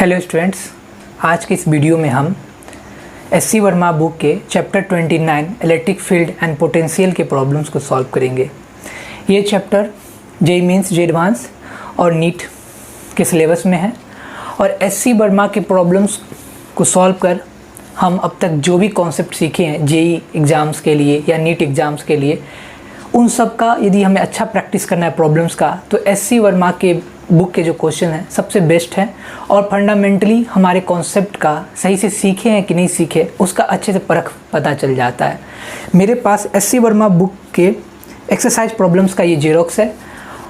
Hello students, आज के इस वीडियो में हम एस.सी. वर्मा बुक के chapter 29 electric field and potential के प्रॉब्लम्स को सॉल्व करेंगे। ये chapter JEE mains, JEE advance और नीट के सिलेबस में है और एस.सी. वर्मा के प्रॉब्लम्स को सॉल्व कर हम अब तक जो भी कॉन्सेप्ट सीखे हैं जेईई एग्ज़ाम्स के लिए या नीट एग्ज़ाम्स के लिए, उन सब का यदि हमें अच्छा प्रैक्टिस करना है प्रॉब्लम्स का, तो एस.सी. वर्मा के बुक के जो क्वेश्चन हैं सबसे बेस्ट हैं और फंडामेंटली हमारे कॉन्सेप्ट का सही से सीखे हैं कि नहीं सीखे उसका अच्छे से परख पता चल जाता है। मेरे पास एस.सी. वर्मा बुक के एक्सरसाइज प्रॉब्लम्स का ये जेरोक्स है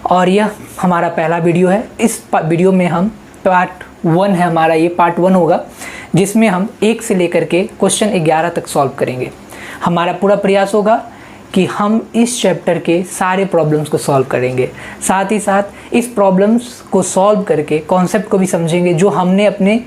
और यह हमारा पहला वीडियो है। इस वीडियो में हम पार्ट 1 है हमारा, ये पार्ट 1 होगा जिसमें हम 1 से लेकर के क्वेश्चन 11 तक सॉल्व करेंगे। हमारा पूरा प्रयास होगा कि हम इस चैप्टर के सारे प्रॉब्लम्स को सॉल्व करेंगे, साथ ही साथ इस प्रॉब्लम्स को सॉल्व करके कॉन्सेप्ट को भी समझेंगे जो हमने अपने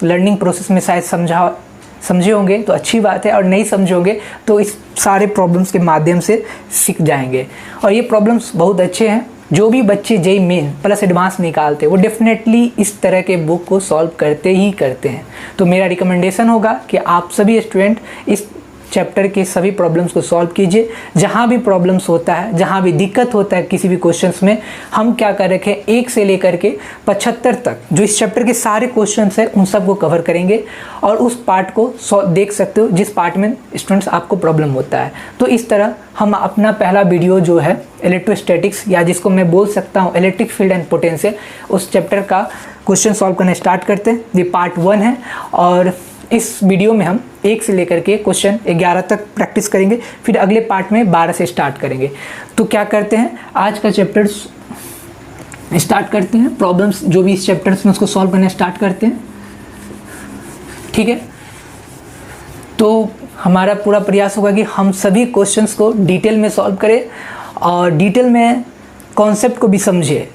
लर्निंग प्रोसेस में शायद समझे होंगे तो अच्छी बात है, और नहीं समझे होंगे तो इस सारे प्रॉब्लम्स के माध्यम से सीख जाएंगे। और ये प्रॉब्लम्स बहुत अच्छे हैं। जो भी बच्चे जेईई मेन प्लस एडवांस निकालते हैं वो डेफिनेटली इस तरह के बुक को सॉल्व करते ही करते हैं। तो मेरा रिकमेंडेशन होगा कि आप सभी स्टूडेंट इस चैप्टर के सभी प्रॉब्लम्स को सॉल्व कीजिए। जहाँ भी प्रॉब्लम्स होता है, जहाँ भी दिक्कत होता है किसी भी क्वेश्चंस में, हम क्या कर रखे हैं 1 से लेकर के 75 तक जो इस चैप्टर के सारे क्वेश्चंस हैं उन सब को कवर करेंगे और उस पार्ट को देख सकते हो जिस पार्ट में स्टूडेंट्स आपको प्रॉब्लम होता है। तो इस तरह हम अपना पहला वीडियो जो है इलेक्ट्रोस्टैटिक्स, या जिसको मैं बोल सकता हूँ इलेक्ट्रिक फील्ड एंड पोटेंशियल, उस चैप्टर का क्वेश्चन सॉल्व करना स्टार्ट करते हैं। ये पार्ट 1 है और इस वीडियो में हम 1 से लेकर के क्वेश्चन 11 तक प्रैक्टिस करेंगे, फिर अगले पार्ट में 12 से स्टार्ट करेंगे। तो क्या करते हैं, आज का चैप्टर स्टार्ट करते हैं। प्रॉब्लम्स जो भी इस चैप्टर्स में उसको सॉल्व करना स्टार्ट करते हैं, ठीक है। तो हमारा पूरा प्रयास होगा कि हम सभी क्वेश्चंस को डिटेल में सॉल्व करें और डिटेल में कॉन्सेप्ट को भी समझें,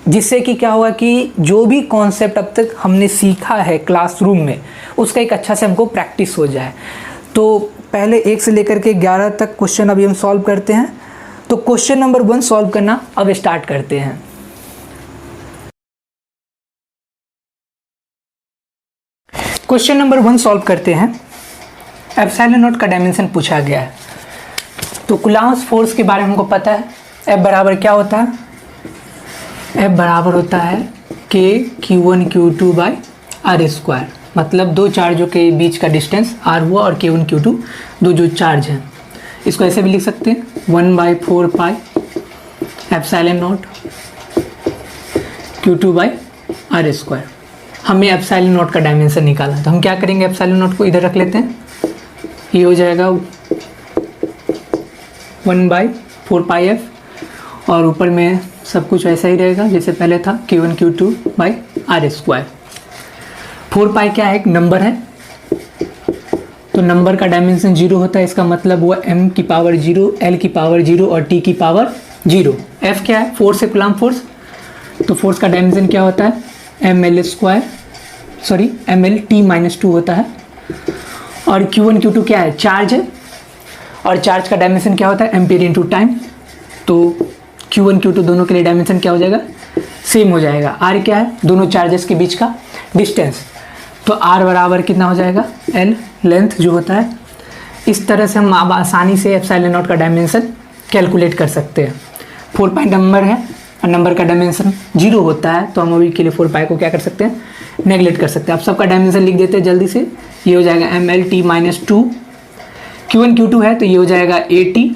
जिससे कि क्या होगा कि जो भी कॉन्सेप्ट अब तक हमने सीखा है क्लासरूम में उसका एक अच्छा से हमको प्रैक्टिस हो जाए। तो पहले 1 से लेकर के 11 तक क्वेश्चन अभी हम सॉल्व करते हैं। तो क्वेश्चन नंबर 1 सॉल्व करना अब स्टार्ट करते हैं। क्वेश्चन नंबर 1 सॉल्व करते हैं। एप्सिलॉन नॉट का डायमेंशन पूछा गया है। तो कूलॉम्स फोर्स के बारे में हमको पता है। एफ बराबर क्या होता है, एफ बराबर होता है Q1 Q2 by R square, मतलब दो चार्जों के बीच का डिस्टेंस R हुआ और Q1 Q2 दो जो चार्ज हैं। इसको ऐसे भी लिख सकते हैं 1/4 pi epsilon not Q2 by R square. हमें एप्सिलॉन नॉट का डायमेंशन निकालना, तो हम क्या करेंगे, एप्सिलॉन नॉट को इधर रख लेते हैं। ये हो जाएगा 1/4 पाई एफ और ऊपर में सब कुछ वैसा ही रहेगा जैसे पहले था, Q1 Q2 by R square. 4 पाई क्या है, एक नंबर है, तो नंबर का डायमेंशन 0 होता है। इसका मतलब हुआ m की पावर 0, l की पावर 0 और t की पावर 0। f क्या है, फोर्स है, कूलॉम फोर्स। तो फोर्स का डायमेंशन क्या होता है, ml/2 होता है। और Q1 Q2 क्या है, चार्ज है, और चार्ज का डायमेंशन क्या होता है, एम्पीयर इंटू टाइम। तो Q1 Q2 दोनों के लिए डायमेंशन क्या हो जाएगा, सेम हो जाएगा। R क्या है, दोनों चार्जेस के बीच का डिस्टेंस, तो R बराबर कितना हो जाएगा, L लेंथ जो होता है। इस तरह से हम अब आसानी से एप्सिलॉन नॉट का डायमेंशन कैलकुलेट कर सकते हैं। 4 पाई नंबर है और नंबर का डायमेंशन 0 होता है, तो हम अभी के लिए 4 पाई को क्या कर सकते हैं, नेगलेक्ट कर सकते हैं। आप सबका डायमेंशन लिख देते हैं जल्दी से। ये हो जाएगा mlt-2। Q1 Q2 है तो ये हो जाएगा 80,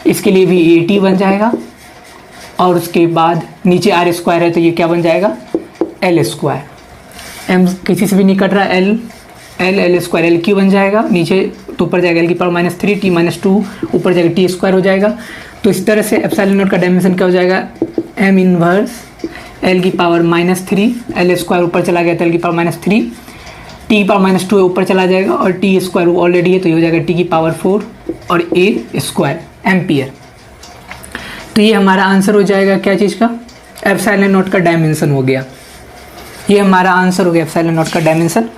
इसके लिए भी 80 बन जाएगा। और उसके बाद नीचे आर स्क्वायर है तो ये क्या बन जाएगा, एल स्क्वायर। एम किसी से भी नहीं कट रहा, एल स्क्वायर एल क्यू बन जाएगा। नीचे तो ऊपर जाएगा एल की पावर -3 t-2, ऊपर जाएगा टी स्क्वायर हो जाएगा। तो इस तरह से एप्सिलॉन नॉट का डायमेंशन क्या हो जाएगा, m इनवर्स एल की पावर -3, एल स्क्वायर ऊपर चला गया तो एल की पावर -3, टी की पावर -2 ऊपर चला जाएगा और टी स्क्वायर ऑलरेडी है तो ये हो जाएगा टी की पावर 4 और ए स्क्वायर एम्पियर। तो ये हमारा आंसर हो जाएगा क्या चीज़ का, एप्सिलॉन नॉट का डायमेंशन हो गया। ये हमारा आंसर हो गया एप्सिलॉन नॉट का डायमेंशन।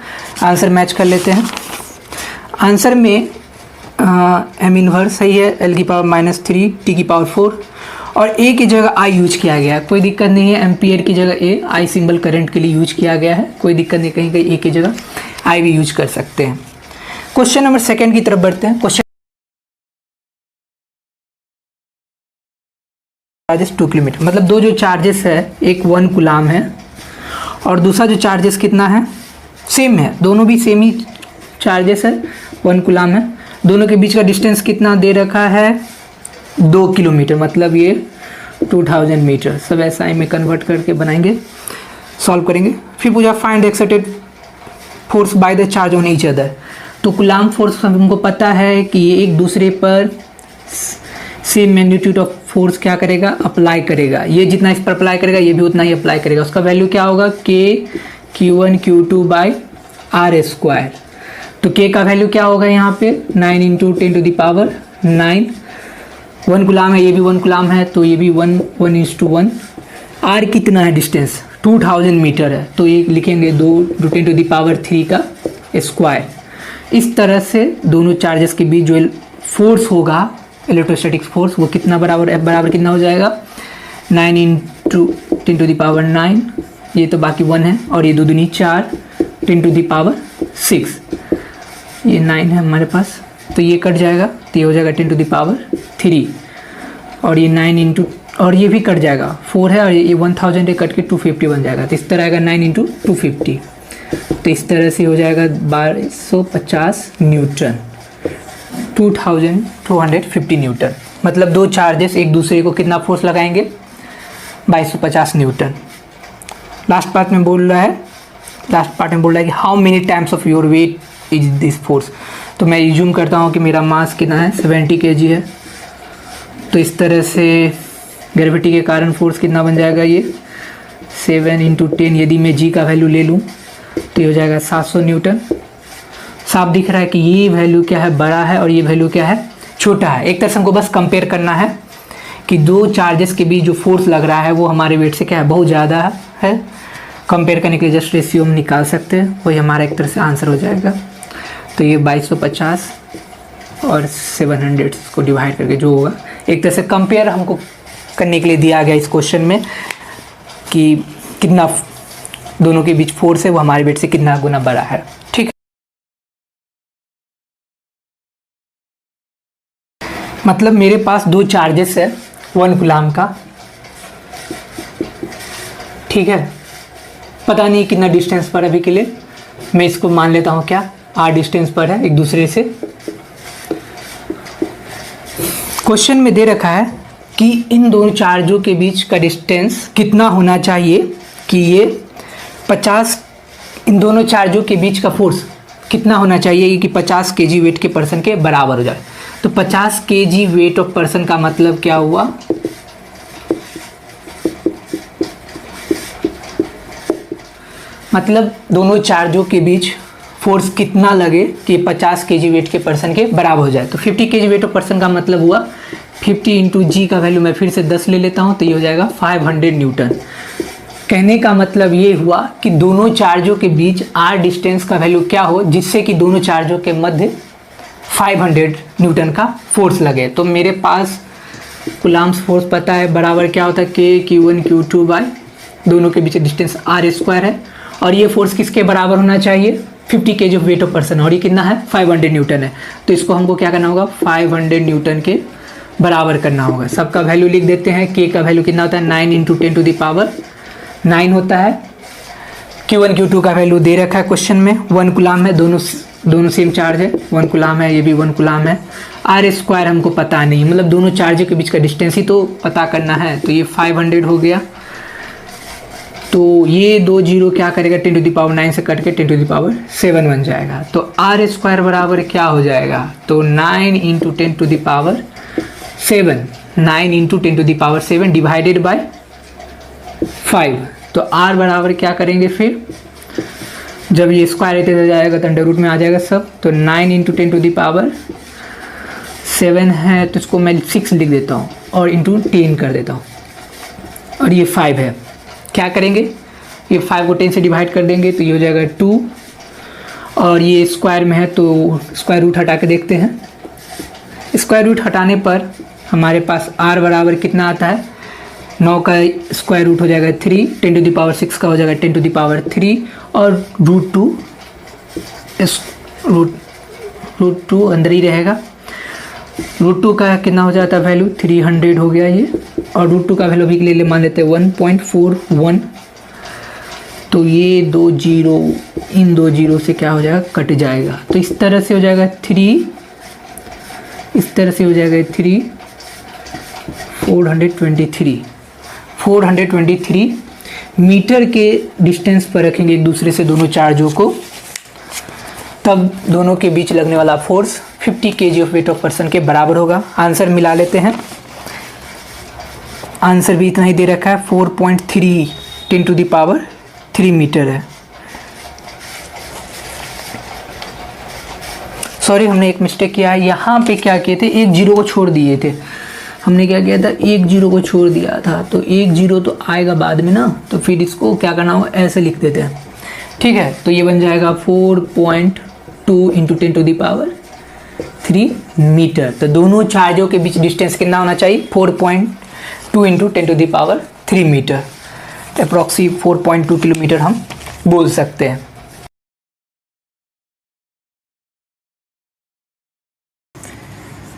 आंसर मैच कर लेते हैं। आंसर में m इनवर्स सही है, l की पावर -3 t की पावर 4 और ए की जगह आई यूज किया गया है, कोई दिक्कत नहीं है। एम्पियर की जगह ए, आई सिंबल करंट के लिए यूज किया गया है, कोई दिक्कत नहीं, कहीं कहीं ए की जगह आई भी यूज कर सकते हैं। क्वेश्चन नंबर 2 की तरफ बढ़ते हैं। क्वेश्चन चार्जेस 2 किलोमीटर, मतलब दो जो चार्जेस है, एक 1 कूलाम है और दूसरा जो चार्जेस कितना है, सेम है, दोनों भी सेम ही चार्जेस है, 1 कूलाम है। दोनों के बीच का डिस्टेंस कितना दे रखा है, 2 किलोमीटर, मतलब ये 2000 मीटर। सब एसआई में कन्वर्ट करके बनाएंगे, सॉल्व करेंगे। फिर पूछा find exerted force by the charge on each other. तो कूलाम फोर्स हमको पता है कि ये एक दूसरे पर सेम मैग्नीट्यूड ऑफ फोर्स क्या करेगा, अप्लाई करेगा। ये जितना इस पर अप्लाई करेगा ये भी उतना ही अप्लाई करेगा। उसका वैल्यू क्या होगा, के Q1 Q2 by R square. तो के का वैल्यू क्या होगा यहाँ पे, 9 इंटू 10⁻9। 1 कूलाम है, ये भी 1 कूलाम है, तो ये भी 1:1। आर कितना है डिस्टेंस, 2000 मीटर है, तो ये लिखेंगे 2×10⁻³ का स्क्वायर। इस तरह से दोनों चार्जेस के बीच जो फोर्स होगा, इलेक्ट्रोस्टैटिक फोर्स, वो कितना बराबर कितना हो जाएगा, 9 इंटू 10⁻9, ये तो बाकी 1 है, और ये 2 दूनी 4, 10⁻6, ये 9 है हमारे पास, तो ये कट जाएगा, तो ये हो जाएगा 10⁻3, और ये 9 इंटू, और ये भी कट जाएगा, 4 है, और ये 1000 है, कट के 250 बन जाएगा। तो इस तरह आएगा 9 इंटू 250, तो इस तरह से हो जाएगा 1250 न्यूटन, 2250 न्यूटन। मतलब दो चार्जेस एक दूसरे को कितना फोर्स लगाएंगे, 2250 न्यूटन। लास्ट पार्ट में बोल रहा है कि how many times of your weight is this force. तो मैं यूज करता हूँ कि मेरा मास कितना है, 70 kg है। तो इस तरह से ग्रेविटी के कारण फोर्स कितना बन जाएगा, ये 7 इंटू 10, यदि मैं जी का वैल्यू ले लूँ तो ये हो जाएगा 700 न्यूटन। साफ दिख रहा है कि ये वैल्यू क्या है, बड़ा है, और ये वैल्यू क्या है, छोटा है। एक तरह से हमको बस कंपेयर करना है कि दो चार्जेस के बीच जो फोर्स लग रहा है वो हमारे वेट से क्या है, बहुत ज़्यादा है। कंपेयर करने के लिए जस्ट रेशियो हम निकाल सकते हैं, वही हमारा एक तरह से आंसर हो जाएगा। तो ये 2250 और 700 को डिवाइड करके जो होगा, एक तरह से कंपेयर हमको करने के लिए दिया गया इस क्वेश्चन में कि कितना दोनों के बीच फोर्स है, वो हमारे वेट से कितना गुना बड़ा है। ठीक है, मतलब मेरे पास दो चार्जेस है 1 कूलाम का, ठीक है, पता नहीं कितना डिस्टेंस पर अभी के लिए, मैं इसको मान लेता हूँ क्या, r डिस्टेंस पर है एक दूसरे से। क्वेश्चन में दे रखा है कि इन दोनों चार्जों के बीच का डिस्टेंस कितना होना चाहिए कि ये 50, इन दोनों चार्जों के बीच का फोर्स कितना होना चाहिए कि 50 kg वेट के पर्सन के बराबर हो जाए। तो 50 kg वेट ऑफ पर्सन का मतलब क्या हुआ, मतलब दोनों चार्जों के बीच फोर्स कितना लगे कि 50 kg वेट के पर्सन के बराबर हो जाए। तो 50 kg वेट ऑफ पर्सन का मतलब हुआ 50 इंटू जी का वैल्यू मैं फिर से 10 ले लेता हूँ, तो ये हो जाएगा 500 न्यूटन। कहने का मतलब ये हुआ कि दोनों चार्जों के बीच r डिस्टेंस का वैल्यू क्या हो जिससे कि दोनों चार्जों के मध्य 500 न्यूटन का फोर्स लगे। तो मेरे पास कूलाम्स फोर्स पता है, बराबर क्या होता है, के Q1 Q2 बाय दोनों के बीच डिस्टेंस r स्क्वायर है, और ये फोर्स किसके बराबर होना चाहिए, 50 kg of weight of person, और ये कितना है 500 न्यूटन है। तो इसको हमको क्या करना होगा, 500 न्यूटन के बराबर करना होगा। सबका वैल्यू लिख देते हैं। के का वैल्यू कितना होता है, 9 इंटू 10⁻9 होता है। Q1 Q2 का वैल्यू दे रखा है क्वेश्चन में, 1 कूलाम है, दोनों सेम चार्ज है, 1 कूलाम है, ये भी 1 कूलाम है। r स्क्वायर हमको पता नहीं, मतलब दोनों चार्ज के बीच का डिस्टेंस ही तो पता करना है। तो ये 500 हो गया, तो ये 2 जीरो क्या करेगा, 10⁻9 से कट के 10⁻7 बन जाएगा। तो r स्क्वायर बराबर क्या हो जाएगा, तो 9 इंटू 10⁻7, 9 इंटू 10⁻7 डिवाइडेड बाय 5। तो r बराबर क्या करेंगे, फिर जब ये स्क्वायर रहते जाएगा तो अंडर रूट में आ जाएगा सब। तो 9 इंटू 10⁻7 है, तो इसको मैं 6 लिख देता हूँ और इंटू 10 कर देता हूँ, और ये 5 है। क्या करेंगे, ये 5 को 10 से डिवाइड कर देंगे तो ये हो जाएगा 2, और ये स्क्वायर में है तो स्क्वायर रूट हटा के देखते हैं। स्क्वायर रूट हटाने पर हमारे पास r बराबर कितना आता है, 9 का स्क्वायर रूट हो जाएगा 3, 10⁻6 का हो जाएगा 10⁻3 और रूट टू अंदर ही रहेगा। √2 का कितना हो जाता है वैल्यू, 300 हो गया ये, और √2 का वैल्यू भी ले ले मान लेते हैं 1.41। तो ये 2 जीरो, इन 2 जीरो से क्या हो जाएगा, कट जाएगा। तो इस तरह से हो जाएगा 3, इस तरह से हो जाएगा 3, 423 मीटर के डिस्टेंस पर रखेंगे एक दूसरे से दोनों चार्जों को, तब दोनों के बीच लगने वाला force 50 kg of weight of person के बराबर होगा। आंसर मिला लेते हैं। आंसर भी इतना ही दे रखा है, 4.3 × 10⁻³ मीटर है। सॉरी, हमने एक मिस्टेक किया है, यहाँ पे क्या किए थे, एक जीरो को छोड़ दिए थे। हमने क्या किया था, एक जीरो को छोड़ दिया था, तो एक जीरो तो आएगा बाद में ना, तो फिर इसको क्या करना हो, ऐसे लिख देते हैं। ठीक है, तो ये बन जाएगा 4.2 × 10⁻³ मीटर। तो दोनों चार्जों के बीच डिस्टेंस कितना होना चाहिए, 4.2 × 10⁻³ मीटर, अप्रॉक्सी 4.2 किलोमीटर हम बोल सकते हैं।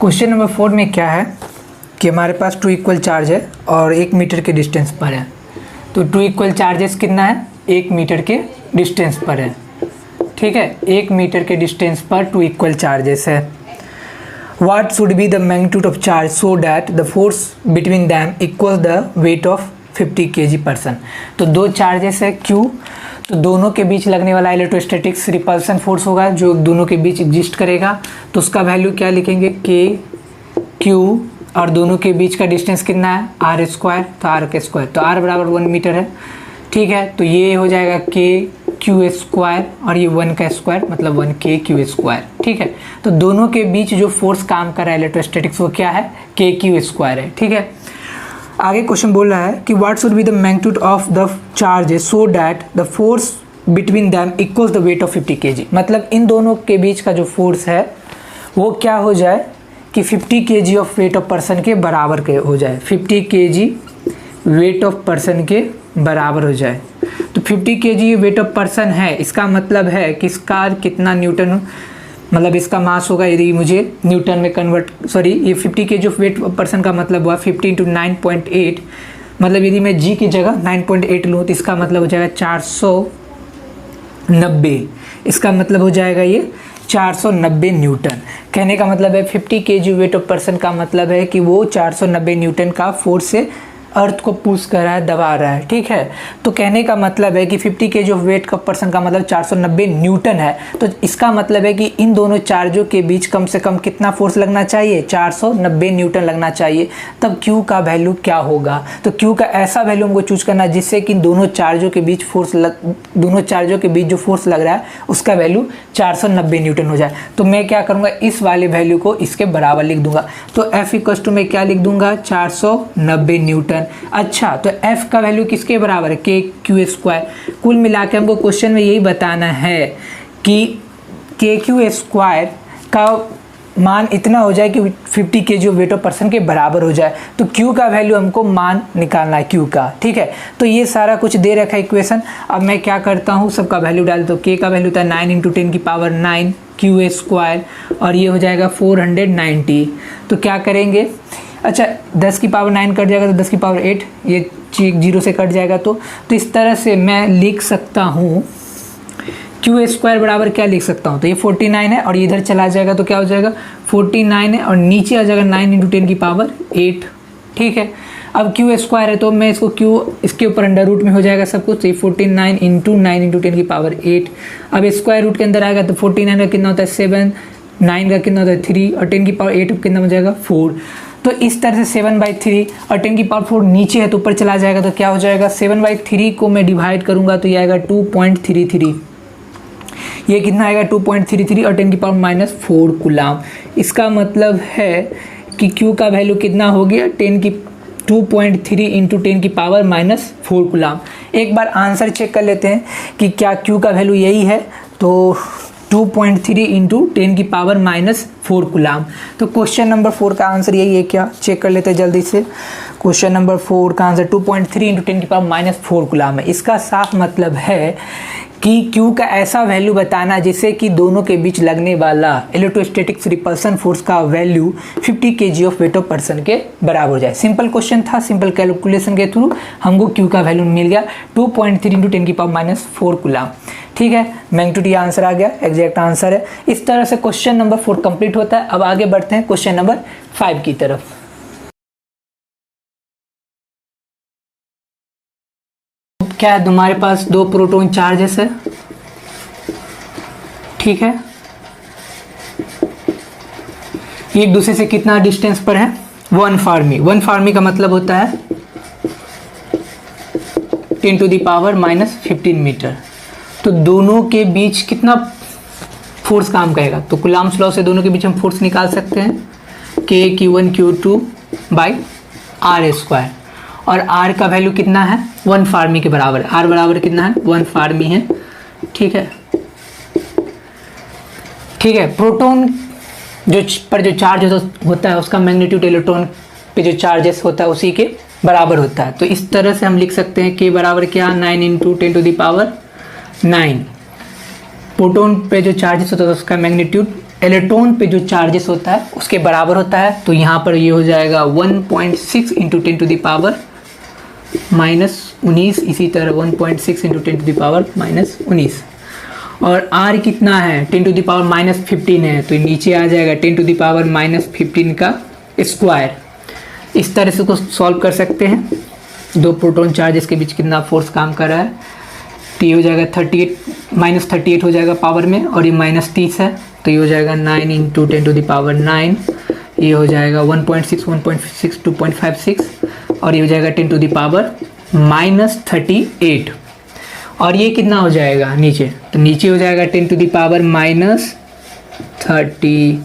क्वेश्चन नंबर 4 में क्या है कि हमारे पास 2 इक्वल चार्ज है और 1 मीटर के डिस्टेंस पर है। तो 2 इक्वल चार्जेस कितना है, 1 मीटर के डिस्टेंस पर है। ठीक है, 1 मीटर के डिस्टेंस पर 2 इक्वल चार्जेस है। What should be the magnitude of charge so that the force between them equals the weight of 50 kg person. तो 2 चार्जेस है Q, तो दोनों के बीच लगने वाला इलेक्ट्रोस्टैटिक्स रिपल्सन फोर्स होगा जो दोनों के बीच एग्जिस्ट करेगा। तो उसका वैल्यू क्या लिखेंगे, K Q, और दोनों के बीच का डिस्टेंस कितना है, r², तो r², तो r बराबर 1 मीटर है। ठीक है, तो ये हो जाएगा KQ² और ये 1 का स्क्वायर मतलब 1KQ²। ठीक है, तो दोनों के बीच जो फोर्स काम कर रहा है इलेक्ट्रोस्टैटिक्स वो क्या है, KQ² है। ठीक है, आगे क्वेश्चन बोल रहा है कि what should be the magnitude of the charges so that the force between them equals the weight of 50 kg। मतलब इन दोनों के बीच का जो फोर्स है वो क्या हो जाए कि 50 kg of weight of person के बराबर के हो जाए, 50 kg वेट ऑफ पर्सन के बराबर हो जाए। तो 50 kg वेट ऑफ पर्सन है, इसका मतलब है कि इसका कितना न्यूटन, मतलब इसका मास होगा, यदि मुझे न्यूटन में कन्वर्ट, सॉरी ये 50 kg ऑफ वेट पर्सन का मतलब हुआ 50 × 9.8, मतलब यदि मैं g की जगह 9.8 लूँ तो इसका मतलब हो जाएगा 490। इसका मतलब हो जाएगा ये 490 न्यूटन। कहने का मतलब है 50 kg वेट ऑफ पर्सन का मतलब है कि वो 490 न्यूटन का फोर्स से अर्थ को पुश कर रहा है, दबा रहा है। ठीक है, तो कहने का मतलब है कि 50 kg ऑफ वेट का पर्सन का मतलब 490 न्यूटन है। तो इसका मतलब है कि इन दोनों चार्जों के बीच कम से कम कितना फोर्स लगना चाहिए, 490 न्यूटन लगना चाहिए। तब Q का वैल्यू क्या होगा, तो Q का ऐसा वैल्यू हमको चूज करना जिससे कि दोनों चार्जों के बीच दोनों चार्जों के बीच जो फोर्स लग रहा है उसका वैल्यू 490 न्यूटन हो जाए। तो मैं क्या करूँगा, इस वाले वैल्यू को इसके बराबर लिख दूंगा। तो F = में क्या लिख दूंगा, 490 न्यूटन। अच्छा, तो F का वैल्यू किसके बराबर है, KQ²। कुल मिला के हमको क्वेश्चन में यही बताना है कि KQ² का मान इतना हो जाए कि 50 kg वेट ऑफ पर्सन के बराबर हो जाए। तो Q का वैल्यू हमको मान निकालना है Q का। ठीक है, तो ये सारा कुछ दे रखा है इक्वेशन। अब मैं क्या करता हूँ, सबका वैल्यू डाल दो। K का वैल्यू था 9 × 10⁻9 Q² और ये हो जाएगा 490। तो क्या करेंगे, अच्छा 10⁻9 कट जाएगा तो 10⁸, ये 0 से कट जाएगा। तो इस तरह से मैं लिख सकता हूँ Q² बराबर क्या लिख सकता हूँ, तो ये 49 है और इधर चला जाएगा तो क्या हो जाएगा 49 है और नीचे आ जाएगा 9 × 10⁸। ठीक है, अब Q² है तो मैं इसको इसके ऊपर अंडर रूट में हो जाएगा सब कुछ। तो ये 49 × 9 × 10⁸। अब स्क्वायर रूट के अंदर आएगा तो 49 का कितना होता है 7, 9 का कितना होता है 3 और 10⁸ कितना हो जाएगा 4। तो इस तरह से 7/3 और 10⁴ नीचे है तो ऊपर चला जाएगा तो क्या हो जाएगा, 7/3 को मैं डिवाइड करूंगा तो ये आएगा 2.33। ये कितना आएगा 2.33 और 10⁻⁻4 कूलाम। इसका मतलब है कि Q का वैल्यू कितना हो गया 2.3 × 10⁻⁻4 कूलाम। एक बार आंसर चेक कर लेते हैं कि क्या Q का वैल्यू यही है। तो 2.3 इंटू 10⁻⁻4 कूलाम। तो क्वेश्चन नंबर 4 का आंसर यही है क्या, चेक कर लेते हैं जल्दी से। क्वेश्चन नंबर 4 का आंसर 2.3 इंटू 10⁻⁻4 कूलाम है। इसका साफ मतलब है कि Q का ऐसा वैल्यू बताना जिससे कि दोनों के बीच लगने वाला इलेक्ट्रोस्टैटिक रिपल्सन फोर्स का value 50 kg of weight of person के बराबर हो जाए। सिंपल क्वेश्चन था, सिंपल कैलकुलेशन के थ्रू हमको Q का वैल्यू मिल गया 2.3 इंटू 10⁻⁻4 कूलाम। ठीक है, मैग्नीट्यूड ये आंसर आ गया, एग्जैक्ट आंसर है। इस तरह से क्वेश्चन नंबर 4 कंप्लीट होता है। अब आगे बढ़ते हैं क्वेश्चन नंबर 5 की तरफ। क्या है, तुम्हारे पास 2 प्रोटॉन चार्जेस है, ठीक है, एक दूसरे से कितना डिस्टेंस पर है, 1 फार्मी। 1 फार्मी का मतलब होता है 10⁻⁻15 मीटर। तो दोनों के बीच कितना फोर्स काम करेगा, तो कूलाम्स लॉ से दोनों के बीच हम फोर्स निकाल सकते हैं, K Q1 Q2/r²। और R का वैल्यू कितना है, 1 फार्मी के बराबर। R बराबर कितना है, 1 फार्मी है। ठीक है, ठीक है। प्रोटॉन जो चार्ज होता है उसका मैग्नीट्यूड इलेक्ट्रॉन पे जो चार्जेस होता है उसी के बराबर होता है। तो इस तरह से हम लिख सकते हैं K बराबर क्या, 9 इंटू 10⁹। प्रोटॉन पे जो चार्जेस होता है उसका मैग्नीट्यूड इलेक्ट्रॉन पे जो चार्जेस होता है उसके बराबर होता है। तो यहाँ पर ये हो जाएगा 1.6 इंटू 10⁻⁻19। इसी तरह 1.6 इंटू 10⁻⁻19। और R कितना है, 10⁻⁻15 है, तो नीचे आ जाएगा 10⁻⁻15 का स्क्वायर। इस तरह से को सॉल्व कर सकते हैं। 2 प्रोटॉन चार्जेस के बीच कितना फोर्स काम कर रहा है, तो ये हो जाएगा 38 हो जाएगा पावर में, और ये -30 है, तो ये हो जाएगा 9 इंटू 10⁻⁹। ये हो जाएगा 1.6 2.56, और ये हो जाएगा 10⁻⁻38। और ये कितना हो जाएगा नीचे, तो नीचे हो जाएगा 10⁻⁻30।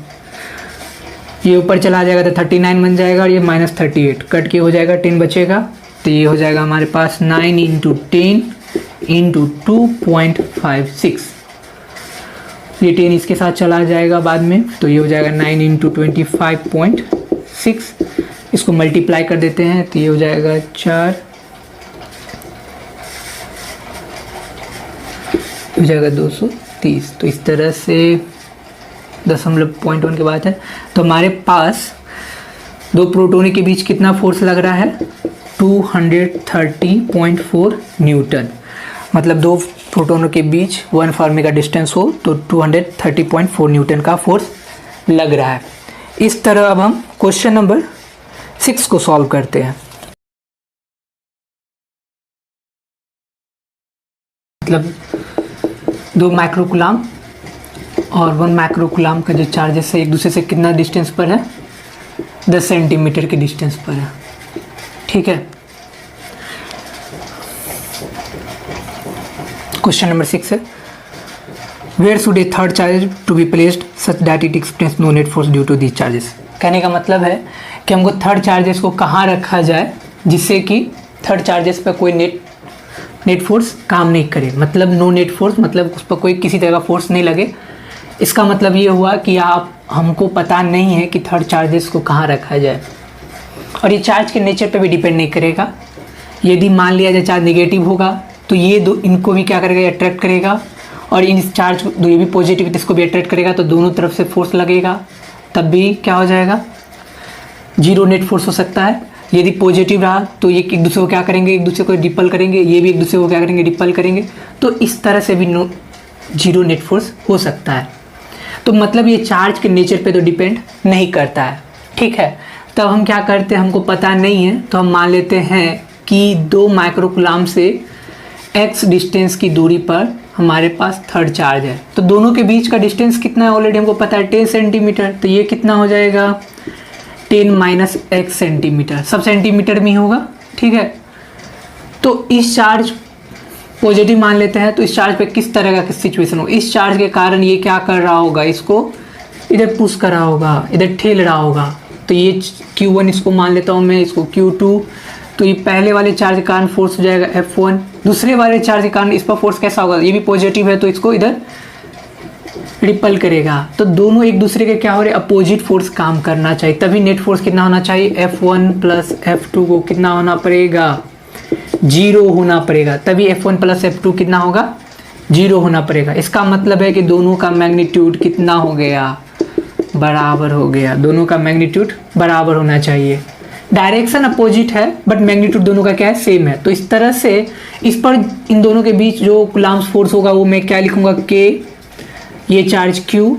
ये ऊपर चला जाएगा तो 39 बन जाएगा, और ये -38 कट के हो जाएगा 10 बचेगा। तो ये हो जाएगा हमारे पास 9 इंटू 10 इंटू 2.56। ये 10 इसके साथ चला जाएगा बाद में, तो ये हो जाएगा 9 इंटू 25.6। इसको मल्टीप्लाई कर देते हैं, तो ये हो जाएगा 4, हो जाएगा 230। तो इस तरह से 0.1 के बाद है। तो हमारे पास 2 प्रोटोनों के बीच कितना फोर्स लग रहा है, 230.4 न्यूटन। मतलब 2 प्रोटोनों के बीच 1 फार्मी का डिस्टेंस हो तो 230.4 न्यूटन का फोर्स लग रहा है। इस तरह अब हम क्वेश्चन नंबर 6 को सॉल्व करते हैं। मतलब 2 माइक्रोकूलाम और 1 माइक्रोकूलाम का जो चार्जेस है एक दूसरे से कितना डिस्टेंस पर है, 10 सेंटीमीटर के डिस्टेंस पर है। ठीक है, क्वेश्चन नंबर 6 है, where should a third charge to be placed such that it experience no net force due to this charges. कहने का मतलब है कि हमको थर्ड चार्जेस को कहाँ रखा जाए जिससे कि थर्ड चार्जेस पर कोई नेट फोर्स काम नहीं करे। मतलब नो नेट फोर्स मतलब उस पर कोई किसी तरह का फोर्स नहीं लगे। इसका मतलब ये हुआ कि हमको पता नहीं है कि थर्ड चार्जेस को कहाँ रखा जाए, और ये चार्ज के नेचर पे भी डिपेंड नहीं करेगा। यदि मान लिया जाए चार्ज नेगेटिव होगा तो ये दो इनको भी क्या करेगा, अट्रैक्ट करेगा, और इन चार्ज ये भी पॉजिटिव इसको भी अट्रैक्ट करेगा, तो दोनों तरफ से फोर्स लगेगा, तब भी क्या हो जाएगा, 0 नेट फोर्स हो सकता है। यदि पॉजिटिव रहा तो ये एक दूसरे को क्या करेंगे, एक दूसरे को रिपल करेंगे, ये भी एक दूसरे को क्या करेंगे, रिपल करेंगे। तो इस तरह से भी 0 नेट फोर्स हो सकता है। तो मतलब ये चार्ज के नेचर पे तो डिपेंड नहीं करता है। ठीक है, तब हम क्या करते हैं, हमको पता नहीं है तो हम मान लेते हैं कि 2 माइक्रोकूलाम से x डिस्टेंस की दूरी पर हमारे पास थर्ड चार्ज है। तो दोनों के बीच का डिस्टेंस कितना है ऑलरेडी हमको पता है, 10 सेंटीमीटर। तो ये कितना हो जाएगा, 10 - x सेंटीमीटर, सब सेंटीमीटर में ही होगा। ठीक है, तो इस चार्ज पॉजिटिव मान लेते हैं, तो इस चार्ज पे किस तरह का सिचुएशन हो, इस चार्ज के कारण ये क्या कर रहा होगा, इसको इधर पुश कर रहा होगा, इधर ठेल रहा होगा। तो ये Q1 इसको मान लेता हूँ मैं, इसको Q2। तो ये पहले वाले चार्ज के कारण फोर्स हो जाएगा F1। दूसरे वाले चार्ज के कारण इस पर फोर्स कैसा होगा, ये भी पॉजिटिव है तो इसको इधर रिपल करेगा, तो दोनों एक दूसरे के क्या हो रहे, अपोजिट फोर्स काम करना चाहिए, तभी नेट फोर्स कितना होना चाहिए, F1 प्लस F2 को कितना होना पड़ेगा, 0 होना पड़ेगा, तभी F1 प्लस F2 कितना होगा, 0 होना पड़ेगा। इसका मतलब है कि दोनों का मैग्नीट्यूड कितना हो गया, बराबर हो गया, दोनों का मैग्नीट्यूड बराबर होना चाहिए। डायरेक्शन अपोजिट है बट मैग्नीट्यूड दोनों का क्या है, सेम है। तो इस तरह से इस पर इन दोनों के बीच जो कूलम्ब्स फोर्स होगा वो मैं क्या लिखूंगा, K, ये चार्ज Q,